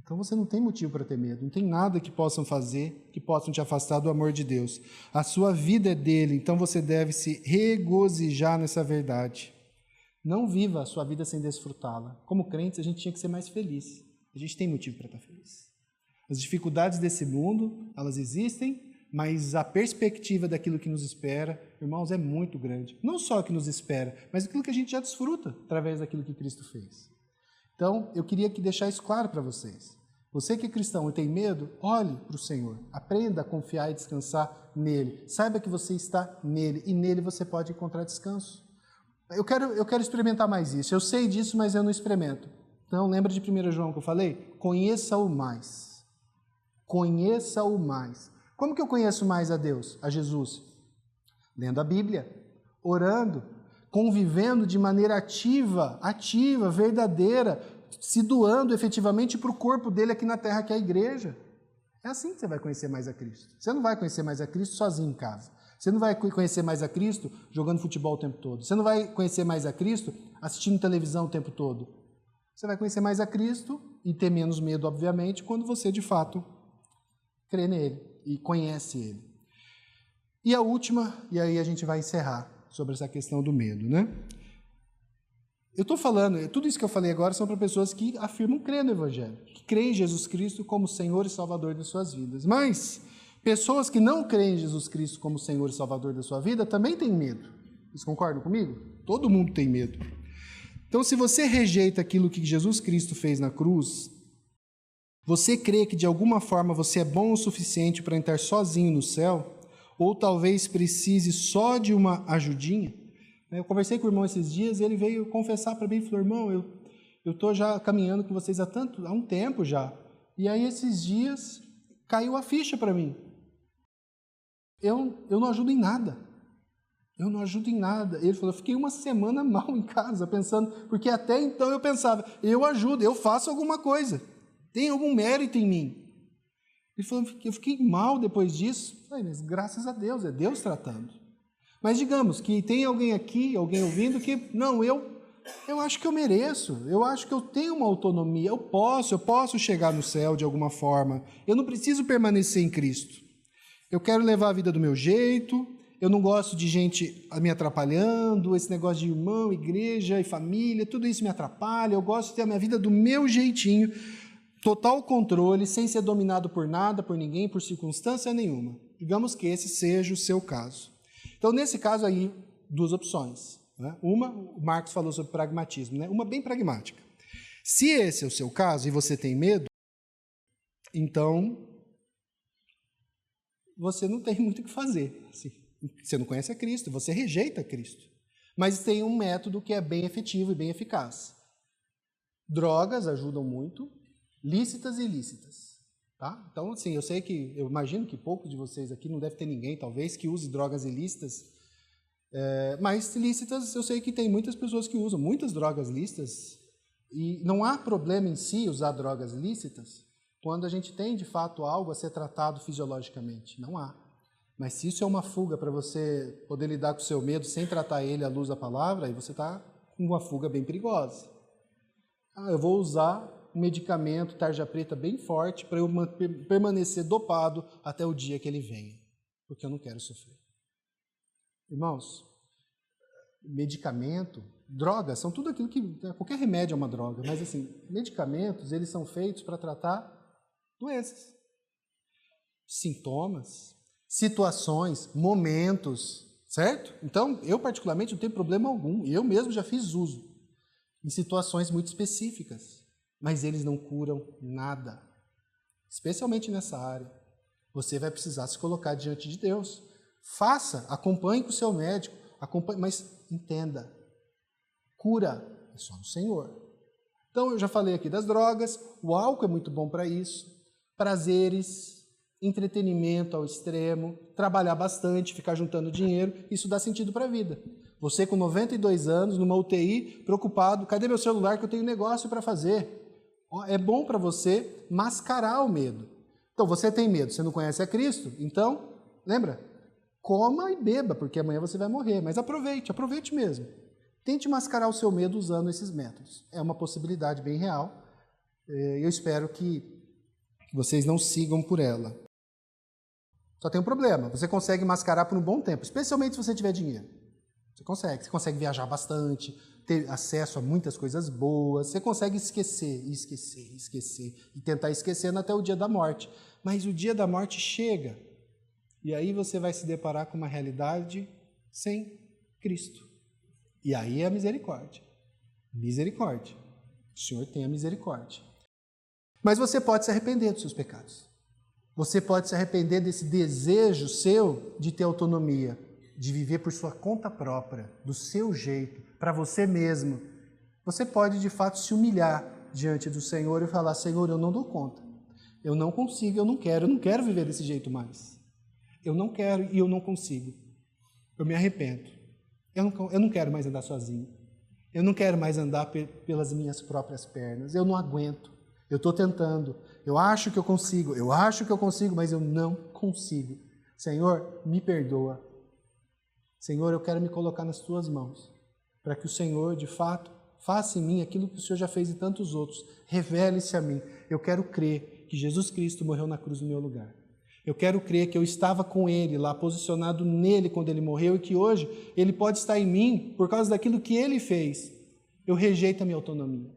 Então você não tem motivo para ter medo, não tem nada que possam fazer, que possam te afastar do amor de Deus. A sua vida é dele, então você deve se regozijar nessa verdade. Não viva a sua vida sem desfrutá-la. Como crentes, a gente tinha que ser mais feliz. A gente tem motivo para estar feliz. As dificuldades desse mundo, elas existem, mas a perspectiva daquilo que nos espera, irmãos, é muito grande. Não só o que nos espera, mas aquilo que a gente já desfruta através daquilo que Cristo fez. Então, eu queria deixar isso claro para vocês. Você que é cristão e tem medo, olhe para o Senhor. Aprenda a confiar e descansar nele. Saiba que você está nele e nele você pode encontrar descanso. Eu quero experimentar mais isso. Eu sei disso, mas eu não experimento. Então, lembra de 1 João que eu falei? Conheça-o mais. Conheça-o mais. Como que eu conheço mais a Deus, a Jesus? Lendo a Bíblia, orando, convivendo de maneira ativa, verdadeira, se doando efetivamente para o corpo dele aqui na terra, que é a igreja. É assim que você vai conhecer mais a Cristo. Você não vai conhecer mais a Cristo sozinho em casa. Você não vai conhecer mais a Cristo jogando futebol o tempo todo. Você não vai conhecer mais a Cristo assistindo televisão o tempo todo. Você vai conhecer mais a Cristo e ter menos medo, obviamente, quando você, de fato, crê nele e conhece ele. E a última, e aí a gente vai encerrar sobre essa questão do medo, né? Eu estou falando, tudo isso que eu falei agora são para pessoas que afirmam crer no Evangelho, que creem em Jesus Cristo como Senhor e Salvador das suas vidas. Mas pessoas que não creem em Jesus Cristo como Senhor e Salvador da sua vida também têm medo. Vocês concordam comigo? Todo mundo tem medo. Então, se você rejeita aquilo que Jesus Cristo fez na cruz, você crê que de alguma forma você é bom o suficiente para entrar sozinho no céu, ou talvez precise só de uma ajudinha. Eu conversei com o irmão esses dias e ele veio confessar para mim e falou: irmão, eu estou já caminhando com vocês há um tempo já. E aí esses dias caiu a ficha para mim. Eu não ajudo em nada. Eu não ajudo em nada. Ele falou: eu fiquei uma semana mal em casa pensando, porque até então eu pensava, eu ajudo, eu faço alguma coisa. Tem algum mérito em mim. Ele falou: eu fiquei mal depois disso. Eu falei: mas graças a Deus, é Deus tratando. Mas digamos que tem alguém aqui, alguém ouvindo, que não, eu acho que eu mereço, eu acho que eu tenho uma autonomia, eu posso chegar no céu de alguma forma, eu não preciso permanecer em Cristo. Eu quero levar a vida do meu jeito, eu não gosto de gente me atrapalhando, esse negócio de irmão, igreja e família, tudo isso me atrapalha, eu gosto de ter a minha vida do meu jeitinho, total controle, sem ser dominado por nada, por ninguém, por circunstância nenhuma. Digamos que esse seja o seu caso. Então, nesse caso aí, duas opções. Né? Uma, o Marcos falou sobre pragmatismo, né? Uma bem pragmática. Se esse é o seu caso e você tem medo, então você não tem muito o que fazer. Assim, você não conhece a Cristo, você rejeita Cristo. Mas tem um método que é bem efetivo e bem eficaz. Drogas ajudam muito, lícitas e ilícitas. Tá? Então, assim, eu imagino que poucos de vocês aqui, não deve ter ninguém, talvez, que use drogas ilícitas. Mas lícitas, eu sei que tem muitas pessoas que usam muitas drogas lícitas. E não há problema em si usar drogas lícitas quando a gente tem, de fato, algo a ser tratado fisiologicamente. Não há. Mas se isso é uma fuga para você poder lidar com o seu medo sem tratar ele à luz da palavra, aí você está com uma fuga bem perigosa. Eu vou usar um medicamento, tarja preta, bem forte para eu permanecer dopado até o dia que ele venha, porque eu não quero sofrer. Irmãos, medicamento, drogas, são tudo aquilo que... Qualquer remédio é uma droga, mas assim, medicamentos, eles são feitos para tratar doenças, sintomas, situações, momentos, certo? Então, eu particularmente não tenho problema algum, eu mesmo já fiz uso em situações muito específicas, mas eles não curam nada, especialmente nessa área. Você vai precisar se colocar diante de Deus. Faça, acompanhe com o seu médico, mas entenda, cura é só no Senhor. Então, eu já falei aqui das drogas, o álcool é muito bom para isso, prazeres, entretenimento ao extremo, trabalhar bastante, ficar juntando dinheiro, isso dá sentido para a vida. Você com 92 anos, numa UTI, preocupado, cadê meu celular que eu tenho negócio para fazer? É bom para você mascarar o medo. Então, você tem medo, você não conhece a Cristo, então, lembra? Coma e beba, porque amanhã você vai morrer, mas aproveite mesmo. Tente mascarar o seu medo usando esses métodos. É uma possibilidade bem real. Eu espero que vocês não sigam por ela. Só tem um problema, você consegue mascarar por um bom tempo, especialmente se você tiver dinheiro. Você consegue viajar bastante, ter acesso a muitas coisas boas, você consegue esquecer, e tentar esquecendo até o dia da morte. Mas o dia da morte chega, e aí você vai se deparar com uma realidade sem Cristo. E aí é a misericórdia. Misericórdia. O Senhor tem a misericórdia. Mas você pode se arrepender dos seus pecados. Você pode se arrepender desse desejo seu de ter autonomia, de viver por sua conta própria, do seu jeito, para você mesmo. Você pode, de fato, se humilhar diante do Senhor e falar, Senhor, eu não dou conta. Eu não consigo, eu não quero viver desse jeito mais. Eu não quero e eu não consigo. Eu me arrependo. Eu não quero mais andar sozinho. Eu não quero mais andar pelas minhas próprias pernas. Eu não aguento. Eu estou tentando. Eu acho que eu consigo, mas eu não consigo. Senhor, me perdoa. Senhor, eu quero me colocar nas tuas mãos, para que o Senhor, de fato, faça em mim aquilo que o Senhor já fez em tantos outros. Revele-se a mim. Eu quero crer que Jesus Cristo morreu na cruz no meu lugar. Eu quero crer que eu estava com Ele lá, posicionado nele quando Ele morreu, e que hoje Ele pode estar em mim por causa daquilo que Ele fez. Eu rejeito a minha autonomia.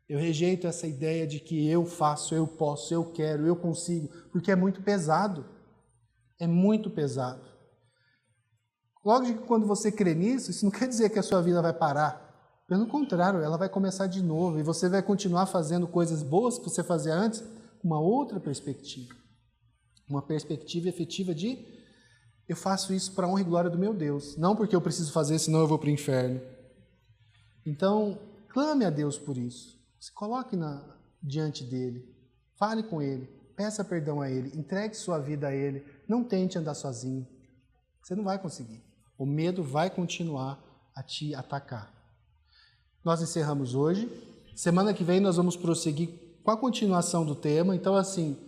Eu rejeito essa ideia de que eu faço, eu posso, eu quero, eu consigo, porque é muito pesado. É muito pesado. Lógico que quando você crê nisso, isso não quer dizer que a sua vida vai parar. Pelo contrário, ela vai começar de novo e você vai continuar fazendo coisas boas que você fazia antes com uma outra perspectiva. Uma perspectiva efetiva de eu faço isso para a honra e glória do meu Deus, não porque eu preciso fazer, senão eu vou para o inferno. Então, clame a Deus por isso. Se coloque diante dele, fale com ele, peça perdão a ele, entregue sua vida a ele, não tente andar sozinho. Você não vai conseguir. O medo vai continuar a te atacar. Nós encerramos hoje. Semana que vem nós vamos prosseguir com a continuação do tema. Então, assim,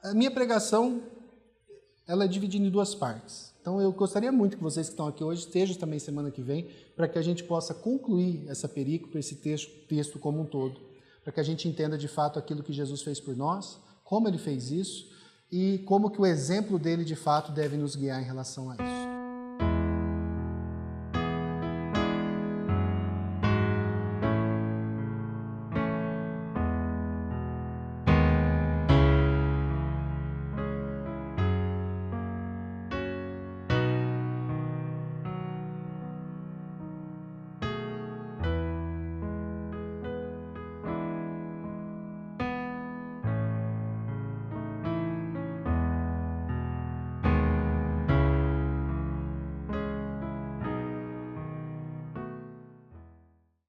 a minha pregação ela é dividida em duas partes. Então, eu gostaria muito que vocês que estão aqui hoje estejam também semana que vem, para que a gente possa concluir essa perícope, esse texto como um todo, para que a gente entenda de fato aquilo que Jesus fez por nós, como ele fez isso e como que o exemplo dele de fato deve nos guiar em relação a isso.